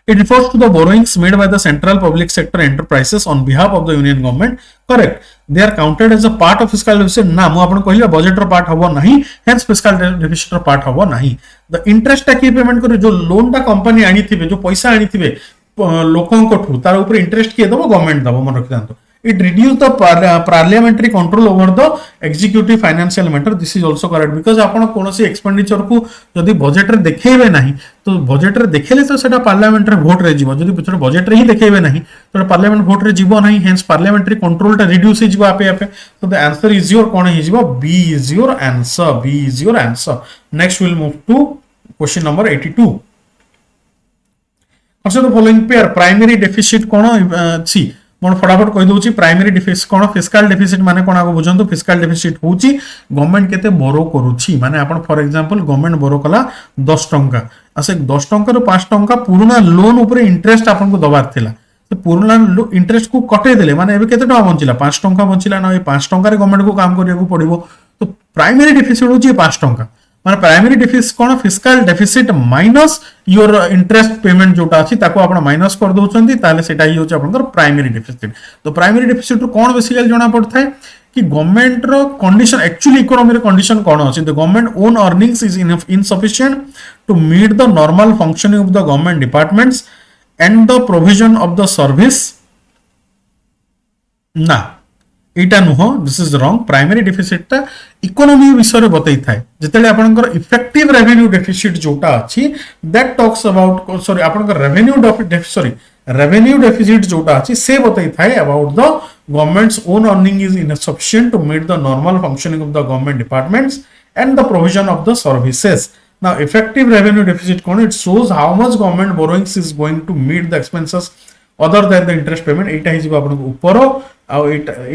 it refers to the borrowings made by the central public sector enterprises on behalf of the union government correct they are counted as a part of fiscal deficit ना मु आपण कहिला budget रो part हबो नाही hence fiscal deficit रो part हबो नाही the interest टा की पेमेंट करे जो लोन टा कंपनी आनी थिबे जो पैसा आनी थिबे लोकन कोठू तार ऊपर इंटरेस्ट के दबो गवर्नमेंट दबो मन रखि जानतो it reduce the parliamentary control over the executive financial matter this is also correct because आपण कोनोसी एक्सपेंडिचर को जदी बजेट रे देखेबे नाही तो बजेट रे देखेले तो सेटा पार्लियामेंट रे वोट रे जीवो जदी बजेट रे ही देखेबे नाही तो पार्लियामेंट वोट रे जीवो नाही हेंस पार्लियामेंट्री कंट्रोल टा रिड्यूस ही जीवो आपे आपे तो द आंसर इज योर कोन ही जीवो B is your answer next will move to question number 82 also the following pair primary deficit कोन सी मैं फटाफट कही दूची प्राइमरी डिफिसिट कौन फिस्काल डिफिसिट माने कौन आगो बुझंतु फिस्काल डिफिसिट होची गवर्नमेंट केते बोरो करूची माने आपण फॉर एग्जांपल गवर्नमेंट बोरो कला 10 टंका आ से 10 टंका रो 5 टंका पुराना लोन ऊपर इंटरेस्ट आपन को दबार थिला तो पुराना इंटरेस्ट को कटे देले माने एबे केते टका बंचिला 5 टंका बंचिला ना ए 5 टंका रे गवर्नमेंट को काम करिया को पड़िबो तो प्राइमरी डिफिसिट होची 5 टंका माने primary deficit cone fiscal deficit minus your interest payment जोटा अछि ताको आपण माइनस कर दोचंती ताले सेटा ही होची आपनकर प्राइमरी डिफिसिट तो प्राइमरी डिफिसिट रो कोन बेसिकली जणा पड़थाय कि गवर्नमेंट रो कंडीशन एक्चुअली इकोनॉमी रो कंडीशन कोन अछि the government own earnings is insufficient to meet the normal functioning of the government departments and the provision of the service ना एटा नुह this is wrong primary deficit ता economy विषय रे बतई थाए जतेले आपनकर इफेक्टिव रेवेन्यू डेफिसिट जोटा अछि दैट टॉक्स अबाउट सॉरी आपनकर रेवेन्यू डेफिसिट जोटा अछि से बतई थाए about the government's own earning is insufficient to meet the normal functioning of the government departments and the provision of the services now effective revenue deficit कोन it shows how much government borrowings is going to meet the expenses other than the interest payment एटा हिजबो आपन ऊपर आ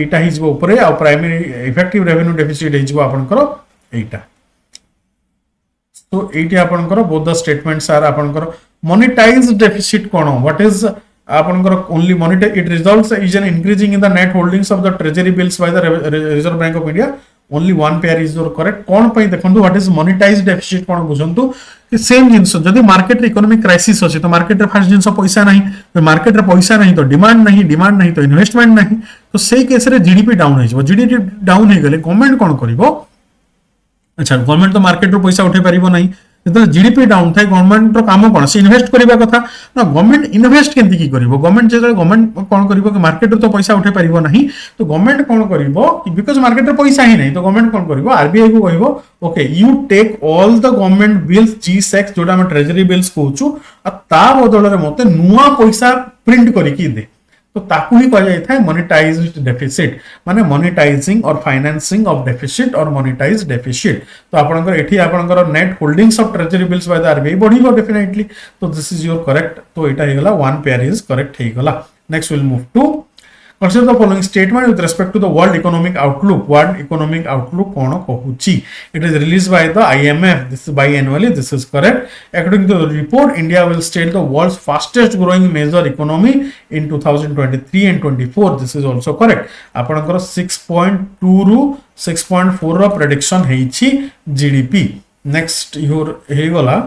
एटा हिजबो ऊपर आ primary effective revenue deficit हिजबो आपन करो एटा तो eighty आपन करो both the statements are आपन करो मोनेटाइज्ड डेफिसिट कोन व्हाट इज आपन करो only monetise it results is an increasing in the net holdings of the treasury bills by the reserve bank of India only one pair is your correct कोन पई देखंतु what is monetised deficit कोन बुझंतु कि same जिंस जदी market रे economic crisis अछि तो मार्केट रे फास्ट जिंस पैसा नहीं तो मार्केट रे पैसा नहीं तो डिमांड नहीं तो इन्वेस्टमेंट नहीं तो सेही केस रे जीडीपी डाउन हो जबो जीडीपी डाउन हे गेले गवर्नमेंट कोन करिवो अच्छा गवर्नमेंट तो मार्केट रो पैसा उठे परिबो नहीं जब जीडीपी डाउन थाए गवर्नमेंट रो काम कोन से इन्वेस्ट करबा कथा ना गवर्नमेंट इन्वेस्ट केंति की करिवो गवर्नमेंट जे गवर्नमेंट कोन करिवो कि मार्केट रो तो पैसा उठे परिबो नहीं तो गवर्नमेंट कोन करिवो कि बिकॉज़ मार्केट रे पैसा ही नहीं तो गवर्नमेंट कोन करिवो आरबीआई को कहिवो okay you take all the government bills G secs जोटा हम ट्रेजरी बिल्स कहउछु आ ता बदल रे मते नुवा पैसा प्रिंट करि की दे तो ताकू ही कहा जाता है मोनेटाइज्ड डेफिसिट माने मोनेटाइजिंग और फाइनेंसिंग ऑफ डेफिसिट और मोनेटाइज्ड डेफिसिट तो आपनकर एठी आपनकर net holdings of treasury bills by the RBI बढ़िबो डेफिनेटली तो दिस इज योर करेक्ट तो एटा हे गला वन पेयर इज करेक्ट हे गला next will move to consider the following statement with respect to the world economic outlook kono kohuchi it is released by the IMF this is biannually this is correct according to the report India will stay the world's fastest growing major economy in 2023 and 24 this is also correct apanakar 6.2 ru 6.4 ro prediction heichi GDP next your hegola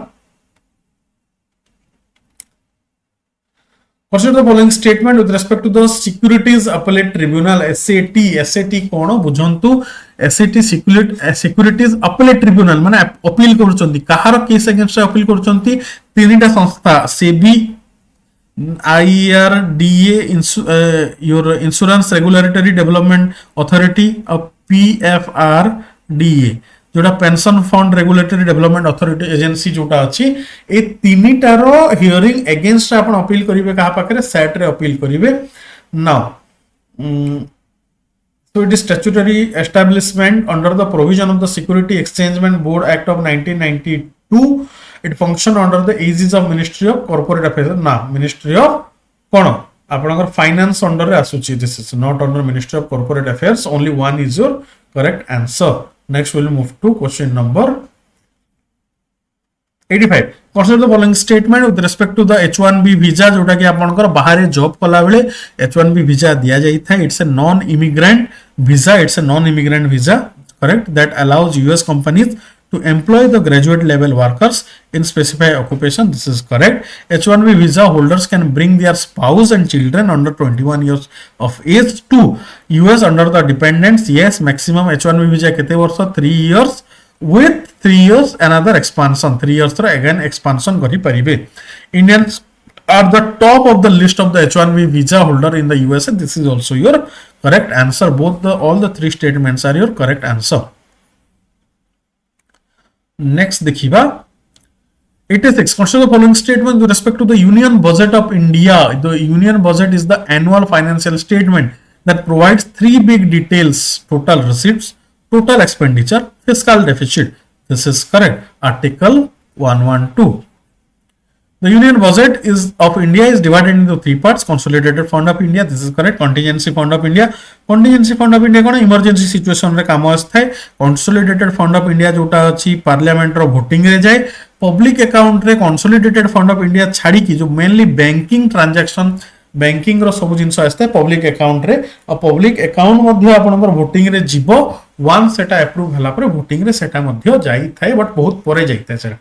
consider the following statement with respect to the Securities Appellate Tribunal SAT cone बुझंतु SAT Securities Appellate Tribunal माने appeal करूचंती कहार case against appeal करूचंती तीनटा संस्था SEBI IRDA your insurance regulatory development authority और PFRDA जोटा pension fund regulatory development authority agency जोटा अछि ए तीनिटारो hearing against आपण appeal करिवे कहा पाखरे सेट रे अपील करिवे now so it is statutory establishment under the provision of the Security Exchange Board Act of 1992 it function under the aegis of Ministry of Corporate Affairs ना Ministry of कोन आपनकर finance under रे आसुची this is not under ministry of corporate affairs only one is your correct answer next we'll move to question number 85 consider the following statement with respect to the H1B visa जोटा कि आपनकर बाहर job कला बेले H1B visa दिया जाई था it's a non immigrant visa correct that allows US companies to employ the graduate level workers in specified occupation this is correct H1B visa holders can bring their spouse and children under 21 years of age to US under the dependents yes maximum H1B visa kete varsha 3 years with 3 years another expansion 3 years ro again expansion kari paribe Indians are the top of the list of the H1B visa holder in the USA this is also your correct answer all the three statements are your correct answer next देखिबा 86 consider the following statement with respect to the union budget of India the union budget is the annual financial statement that provides three big details total receipts total expenditure fiscal deficit this is correct article 112 The union budget is of India is divided into three parts: consolidated fund of India, this is correct; contingency fund of India, contingency fund of India cone emergency situation रे काम आस्थाय; consolidated fund of India जोटा अछि parliament रो voting रे जाय; public account रे consolidated fund of India छाड़ी की जो मेनली बैंकिंग ट्रांजैक्शन बैंकिंग रो सब जिंस आस्थाय पब्लिक अकाउंट रे आ पब्लिक अकाउंट मध्ये आपनकर वोटिंग रे जिवो वन सेटा अप्रूव हला पर वोटिंग रे सेटा मध्ये जाई थाय बट बहुत परे जाई थाय sir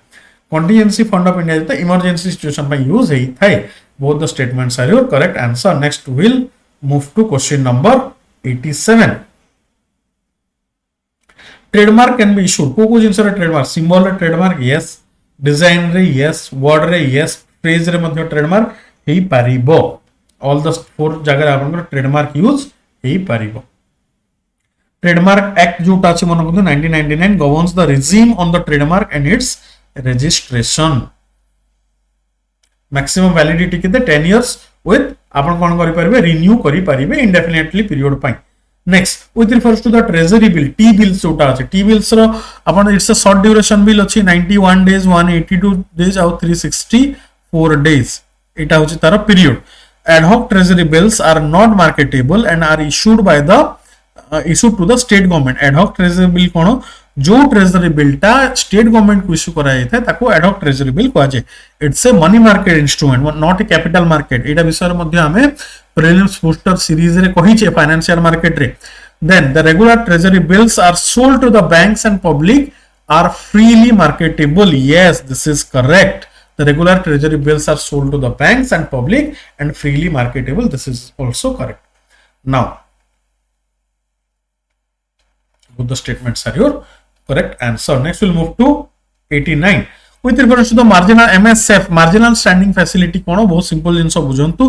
contingency fund of India is the emergency situation by use ही थाई both the statements are your correct answer. Next we'll move to question number 87. Trademark can be issued को जिनसे trademark symbol रे trademark yes, design रे yes, word रे yes, phrase रे मध्य trademark he पारिबो all the four जगह आपन trademark use ही पारिबो. Trademark Act जोटा अछि मन 1999 governs the regime on the trademark and its registration. Maximum validity के 10 years with आपण कोन करि परबे रिन्यू करि परिबे इंडेफिनिटली पीरियड पाई. Next with refers to the treasury bill T bills जोटा अछि टी बिल्स रो आपण it's a short duration bill अछि 91 डेज 182 डेज और 364 डेज एटा होछि तार period. Ad hoc treasury bills are not marketable and are issued by the issued to the state government. Ad hoc treasury bill कोन जो treasury बिलटा state government को issue करा जाय ताको एड हॉक ट्रेजरी बिल कहा जाय. It's a money market instrument not a capital market. एटा विषय मध्ये हमें प्रीलिम्स पोस्टर सीरीज रे कहि छे फाइनेंशियल मार्केट रे. Then the regular treasury bills are sold to the banks and public are freely marketable. Yes this is correct. The regular treasury bills are sold to the banks and public and freely marketable. This is also correct. Now both the statements are your correct answer. Next we'll move to 89. With reference to the marginal MSF marginal standing facility कोन बहुत simple जिंस बुझंतु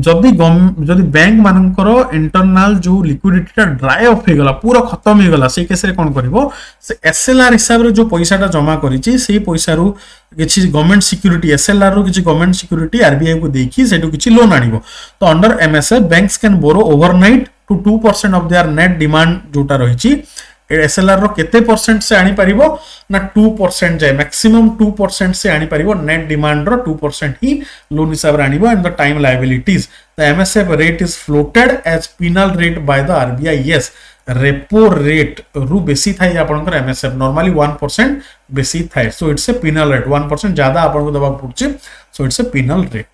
जदी bank मानकर internal जो liquidity dry of हे गला पूरा खत्म हे गला से case रे कोन करबो से एसएलआर हिसाब रे जो पैसाटा जमा करिछि सेही पैसा रु किछि गवर्नमेंट सिक्युरिटी एसएलआर रु किछि गवर्नमेंट सिक्युरिटी आरबीआई को देखि सेटु किछि लोन आनिबो. तो under MSF banks can borrow overnight to 2% of their net demand जोटा रहिछि एसएलआर रो केते परसेंट से आनी परिबो ना 2% जाय मैक्सिमम 2% से आनी परिबो. नेट डिमांड रो 2% ही लोन हिसाब रे आनिबो. And the time liabilities the MSF rate is floated as penal rate by the RBI. Yes repo rate रु बेसी थाई आपनकर एमएसएफ नॉर्मली 1% बेसी थाई. So it's a penal rate 1% ज्यादा आपन को दबा पड़छि. So it's a penal rate.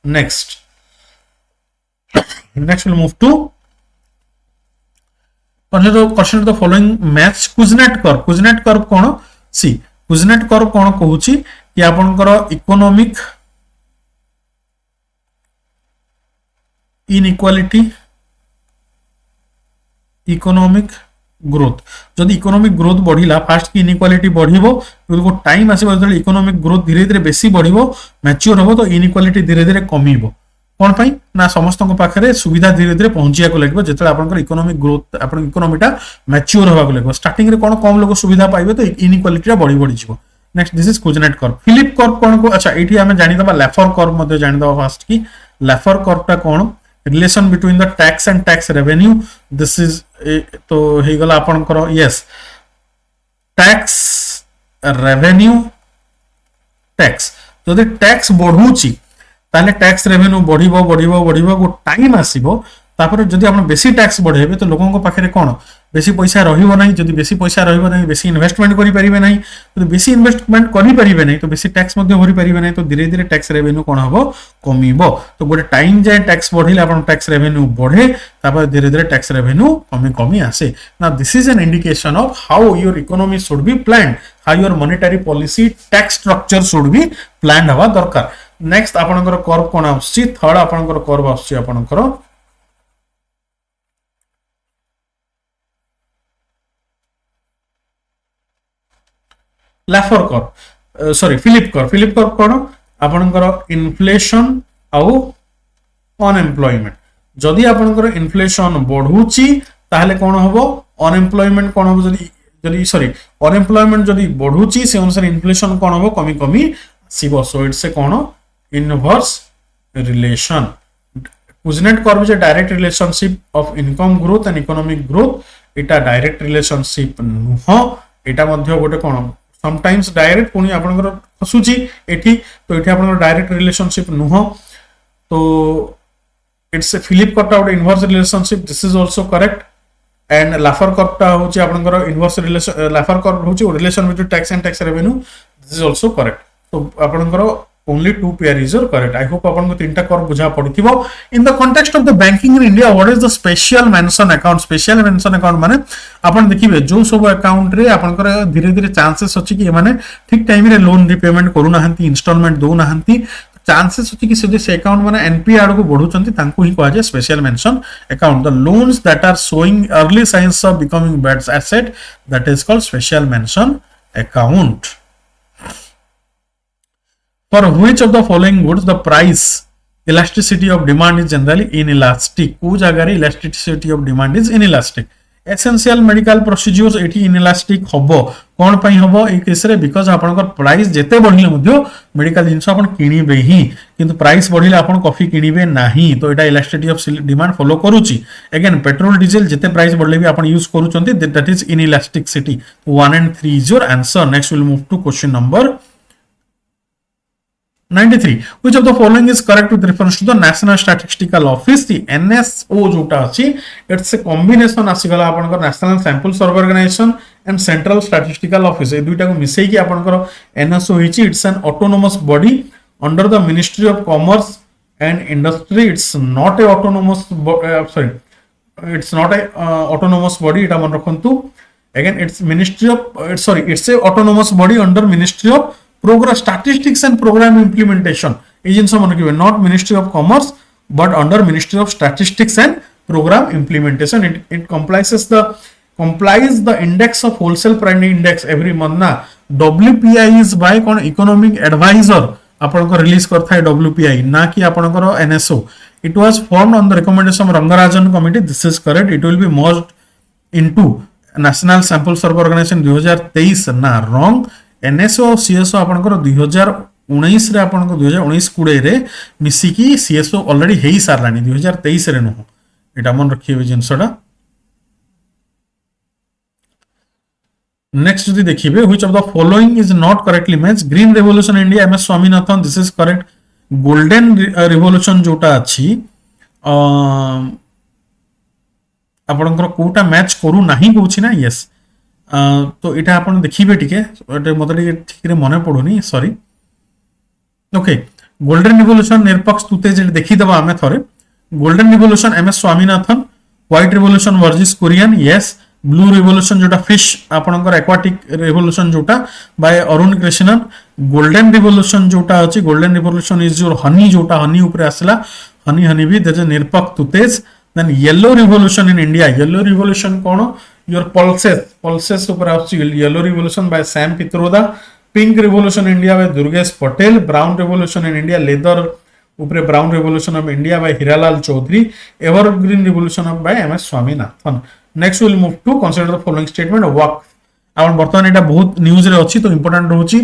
Next will move to question of the following match Kuznets curve कोन सी कुजनेट कर्व कोन कहूची कि आपनकर इकोनॉमिक इनइक्वालिटी इकोनॉमिक ग्रोथ जदि इकोनॉमिक ग्रोथ बढ़िला फास्ट की इनइक्वालिटी बढ़िबो को टाइम आसीबो जदि इकोनॉमिक ग्रोथ धीरे धीरे बेसी बढ़िबो मैच्योर होबो तो इनइक्वालिटी धीरे धीरे कमिबो. कोन पई ना समस्त को पाखरे सुविधा धीरे धीरे पहुंचिया को लागबो जेतले आपनकर इकोनॉमिक ग्रोथ आपन इकोनॉमीटा मैच्योर होबा को लागबो. स्टार्टिंग रे कोन कम लोग सुविधा पाइबे तो इनइक्वालिटी बढ़ी बढ़ी जिवो. Next this is Kuznets curve. Phillips curve कोन को अच्छा एठी हमें जानि दबा लेफर कर्व मध्ये जानि दबा फास्ट की लेफर कर्वटा कोन relation between the tax and tax revenue. This is तो हे गला आपनकर यस टैक्स रेवेन्यू टैक्स जदि टैक्स बढ़ुची ताले टैक्स रेवेन्यू बढ़िबो गो टाइम आसीबो तापर जदि आपण बेसी टैक्स बढ़ेबे तो लोगन को पाखरे कोन बेसी पैसा रहिबो नाही. जदि बेसी पैसा रहिबो नाही बेसी इन्वेस्टमेंट करि परिबे नाही. तो बेसी इन्वेस्टमेंट करि परिबे नाही तो बेसी टैक्स मध्ये भरि परिबे नाही. तो धीरे धीरे टैक्स रेवेन्यू कोन हबो कमिबो. तो गोटे टाइम जाय टैक्स बढ़िले आपण टैक्स रेवेन्यू बढ़े तापर धीरे धीरे टैक्स रेवेन्यू कमी आसे. Now this is an indication of how your economy should be planned how your monetary policy tax structure should be planned हवा दरकार. नेक्स्ट आपनकर कर्व कोन आछि थर्ड आपनकर कर्व आछि आपनकर Laffer curve sorry Phillips curve कोन आपनकर इन्फ्लेशन आउ अनएम्प्लॉयमेंट. जदि आपनकर इन्फ्लेशन बढ़ुची ताहले कोन होबो अनएम्प्लॉयमेंट कोन होबो जदि सॉरी अनएम्प्लॉयमेंट जदि बढ़ुची से अनुसार इन्फ्लेशन कोन होबो कमी आसीबो. सो इट्स ए कोन इनवर्स रिलेशन. कुजनेट कर्व जे direct relationship of income growth and economic growth एटा डायरेक्ट रिलेशनशिप नुह एटा मध्ये गोटे कोन समटाइम्स डायरेक्ट पुणी आपनकर फसुची एठी तो एठी आपनकर डायरेक्ट रिलेशनशिप नुह तो it's a Phillips curve inverse relationship this is also correct and Laffer कर्वटा होची आपनकर इनवर्स रिलेशन लाफर कर्व होची relation between tax and tax revenue this is also correct तो आपनकर only two pair is your correct. I hope आपन को तीनटा curve बुझा पड़िथिबो. In the context of the banking in India, what is the special mention account? Special mention account माने आपन देखिबे जो सब अकाउंट रे आपन कर धीरे धीरे चांसेस अछि कि माने ठीक टाइम रे लोन रिपेमेंट करू नाहंती इंस्टॉलमेंट दो नाहंती चांसेस अछि कि से अकाउंट माने एनपी आड़ को बढ़ुचंती तांको ही कहा जाय special mention account. The loans that are showing early signs of becoming bad asset that is called special mention account. For which of the following goods the price elasticity of demand is generally inelastic? को जगह रे elasticity of demand is inelastic. Essential medical procedures एठी inelastic हबो कोन पई हबो ए case रे because आपनकर price जेते बढ़िले मध्य मेडिकल जिंस अपन किनिबे ही किंतु प्राइस बढ़िले अपन कॉफी किनिबे नाही तो एटा इलास्टिसिटी ऑफ डिमांड फॉलो करूची. अगेन पेट्रोल डीजल जेते प्राइस बढ़ले भी अपन यूज करूचंती that is inelasticity. 1 and 3 is your answer. Next we'll move to question number 93. Which of the following is correct with reference to the National Statistical Office? The NSO जोटा अछि it's a combination आसीगला आपनकर National Sample Survey Organization and Central Statistical Office ए दुइटा को मिसै कि आपनकर NSO हिची it's an autonomous body under the Ministry of Commerce and Industry. It's not a autonomous it's not a autonomous body एटा मन रखंतु. Again it's Ministry of it's a autonomous body under Ministry of Program Statistics and Program Implementation. Agency मन रखिबे not Ministry of Commerce but under Ministry of Statistics and Program Implementation. It complies the index of wholesale price index every month ना. WPI is by cone economic advisor आपन को release करथा है WPI ना कि आपन को NSO. It was formed on the recommendation of Rangarajan committee. This is correct. It will be merged into National Sample Survey Organization 2023 ना wrong. NSO CSO आपनकर 2019 रे आपनकर 2019 20 रे मिसी की CSO ऑलरेडी हेई सारलानी 2023 रे नो एटा मन रखिबे जिंसडा. नेक्स्ट जदी देखिबे which of the following is not correctly match. Green revolution India MS Swaminathan this is correct. Golden revolution जोटा अछि आपनकर कोटा मैच करू नाही कहूछि ना. यस तो इटा आपण देखिबे टिके मते ठीक रे मने पडुनी सॉरी. ओके गोल्डन रिवोल्यूशन निरपक्ष तुते जे देखि दबा हमें थरे. Golden revolution MS Swaminathan. White revolution Verghese Kurien. Yes blue revolution जोटा फिश आपनकर एक्वाटिक रिवोल्यूशन जोटा by Arun Krishnan. Golden revolution जोटा अछि golden revolution is your honey जोटा हनी ऊपर आसला हनी भी देज निरपक्ष तुतेज. Then yellow revolution in India. Yellow revolution कोन योर पल्सेस ऊपर आछि yellow revolution by Sam Pitroda. Pink revolution India by Durgesh Patel. Brown revolution in India leather ऊपर brown revolution of India by Hiralal Chaudhary. Evergreen revolution of by MS Swaminathan. Next will move to consider the following statement. Waqf आपण वर्तमान एटा बहुत news रे अछि तो important रहउची.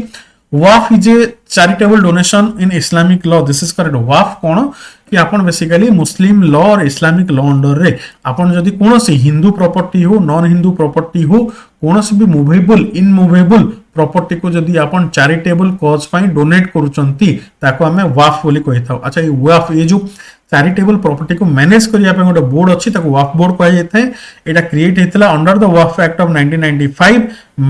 Waqf is a charitable donation in Islamic law. This is correct. Waqf कोन कि आपन बेसिकली मुस्लिम लॉ और इस्लामिक लॉ अंडर रे आपन जदी कोनोसी हिंदू प्रॉपर्टी हो नॉन हिंदू प्रॉपर्टी हो कोनोसी भी मूवेबल इनमूवेबल प्रॉपर्टी को जदी आपन चैरिटेबल कॉज फाइ डोनेट करूचंती ताको हमें वक्फ बोली कहथाउ. अच्छा ये वक्फ ये जो चैरिटेबल प्रॉपर्टी को मैनेज करिया पे गोटे बोर्ड अछि ताको वक्फ बोर्ड कहै जैथाय. एटा क्रिएट हेतला under the Waqf act of 1995.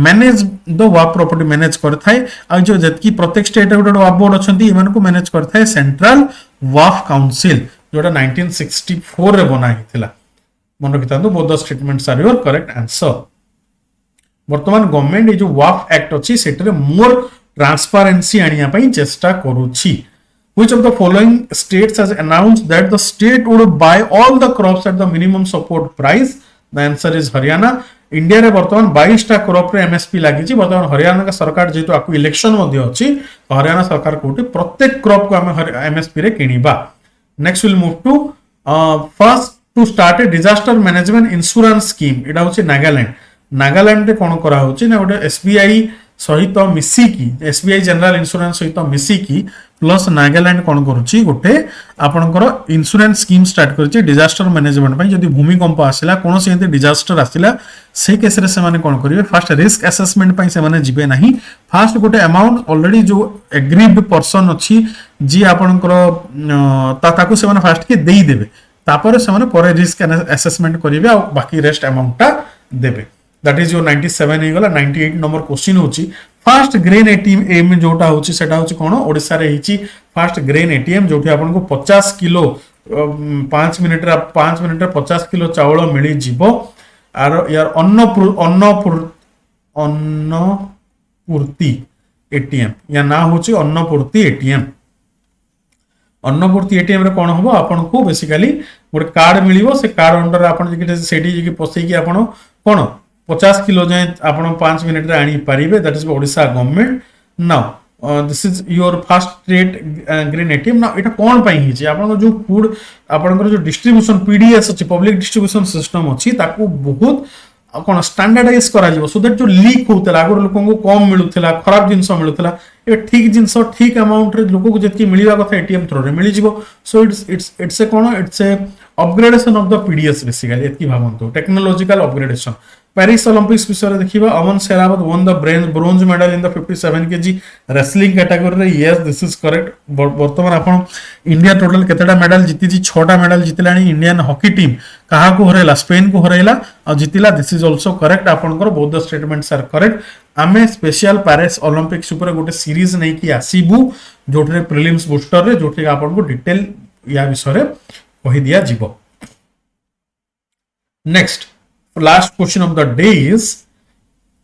Manage the Waqf property manage करथाय. आ जो जतकी प्रत्येक स्टेट रे गोटे वक्फ बोर्ड अछंती इमान को मैनेज करथाय सेंट्रल वक्फ काउंसिल जोटा 1964 रे बना हितला. मन रखितांतु both the statements are your correct answer. वर्तमान गवर्नमेंट ए जो वक्फ एक्ट अछि सेटरे मोर ट्रांसपेरेंसी आनिया पई चेष्टा करूछि. Which of the following states has announced that the state would buy all the crops at the minimum support price? The answer is Haryana. India रे वर्तमान 22 टा crop रे MSP लागि छि. वर्तमान हरियाणा का सरकार जेतु आकु इलेक्शन मध्ये अछि तो हरियाणा सरकार कोठी प्रत्येक क्रॉप को हमें MSP रे किनिबा. Next will move to first to start a disaster management insurance scheme. एटा होछि नागालैंड. नागालैंड रे कोन करा होछि ना गोटे SBI सहित मिसिकी एसबीआई जनरल इंश्योरेंस सहित मिसिकी प्लस नागालैंड कौन करुच्ची गोटे आपणकर इंश्योरेंस स्कीम स्टार्ट करिछि डिजास्टर मैनेजमेंट पई जदि भूमिकंप आसिला कोनोसी एते डिजास्टर आसिला से केस रे से माने कोन करिवे फर्स्ट रिस्क असेसमेंट पई से माने जिबे नाही फर्स्ट गोटे अमाउंट ऑलरेडी जो एग्रीड पर्सन अछि जी आपणकर ताको से माने फर्स्ट के देई देबे तापर से माने परे रिस्क असेसमेंट करिवे आ बाकी रेस्ट अमाउंट ता देबे दैट इज योर 97 हे गला 98 नंबर क्वेश्चन होची फर्स्ट ग्रेन एटीएम जोटा होची सेटा होची कोन ओडिसा रे हिची फर्स्ट ग्रेन एटीएम जोठी आपन को 50 किलो 5 मिनिट रे 50 किलो चावल मिली जीवो आर यार अन्नपूर्ति एटीएम या ना होची अन्नपूर्ति एटीएम अन्नपूर्ति एटीएम रे कोन होबो आपन को बेसिकली गोटे कार्ड मिलिबो से कार्ड अंडर आपन जे सेठी जे पसई कि आपन कोन 50 किलो जाए आपण 5 मिनिट रे आनी पारिबे that is Odisha government now this is your first state green ATM now एटा कोन पई हिची आपण जो फूड आपण जो डिस्ट्रीब्यूशन पीडीएस अछि पब्लिक डिस्ट्रीब्यूशन सिस्टम अछि ताकू बहुत कोन स्टैंडर्डाइज करा जिवो सो दैट जो लीक होतला अगर लोगन को कम मिलुतला खराब जिंस मिलुतला ए ठीक जिंस ठीक अमाउंट रे लोगन को जति मिलिबा कथा एटीएम थ्रू रे मिली जिवो सो इट्स ए कोन it's a upgradation of the PDS basically एतकी भावंतो टेक्नोलॉजिकल अपग्रेडेशन पेरिस ओलंपिक्स विषय देखिबा Aman Sehrawat won the bronze medal in the 57 kg wrestling category रे यस दिस इज करेक्ट वर्तमान आपण इंडिया टोटल केतेटा मेडल जीती जी 6टा मेडल जितलानी इंडियन हॉकी टीम कहा को हरेला स्पेन को हरेला और जितिला दिस इज आल्सो करेक्ट आपनकर both the statements are correct आमे स्पेशल पेरिस ओलंपिक्स ऊपर गोटे सीरीज नै कि आसीबू जोटरे प्रीलिम्स बूस्टर रे जोटे आपन को डिटेल या विषय रे कहि दिया जीवो next last question of the day is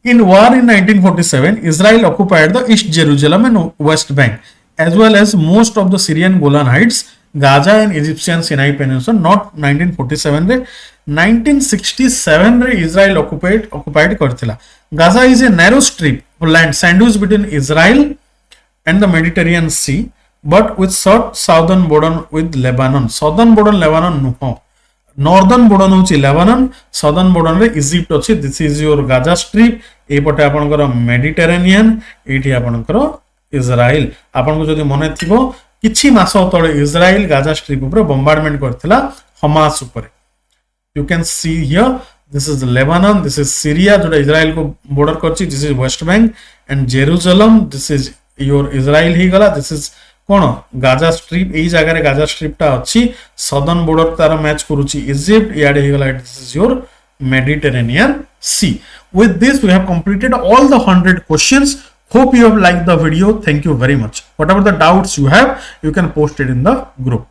in war in 1947 Israel occupied the East Jerusalem and West Bank as well as most of the Syrian Golan Heights Gaza and Egyptian Sinai Peninsula not 1947 रे 1967 रे Israel occupied करथिला Gaza is a narrow strip of land sandwiched between Israel and the Mediterranean Sea but with short southern border with Lebanon southern border Lebanon no northern border होची Lebanon southern border रे Egypt अछि this is your Gaza strip ए पटे आपनकर Mediterranean एठी आपनकर Israel आपनको जदि मने थिबो किछि मास तळे इजराइल गाजा स्ट्रिप ऊपर बॉम्बार्डमेंट करथिला हमास ऊपर you can see here this is Lebanon this is Syria जो इजराइल को बॉर्डर करछि this is West Bank and Jerusalem this is your Israel ही गला दिस इज कोन गाजा स्ट्रिप एई जगह रे गाजा स्ट्रिप ता अछि सदर्न बॉर्डर तार मैच करूची इजिप्ट याडे हे गला this is your Mediterranean sea with this we have completed all the 100 questions. Hope you have liked the video. Thank you very much. Whatever the doubts you have, you can post it in the group.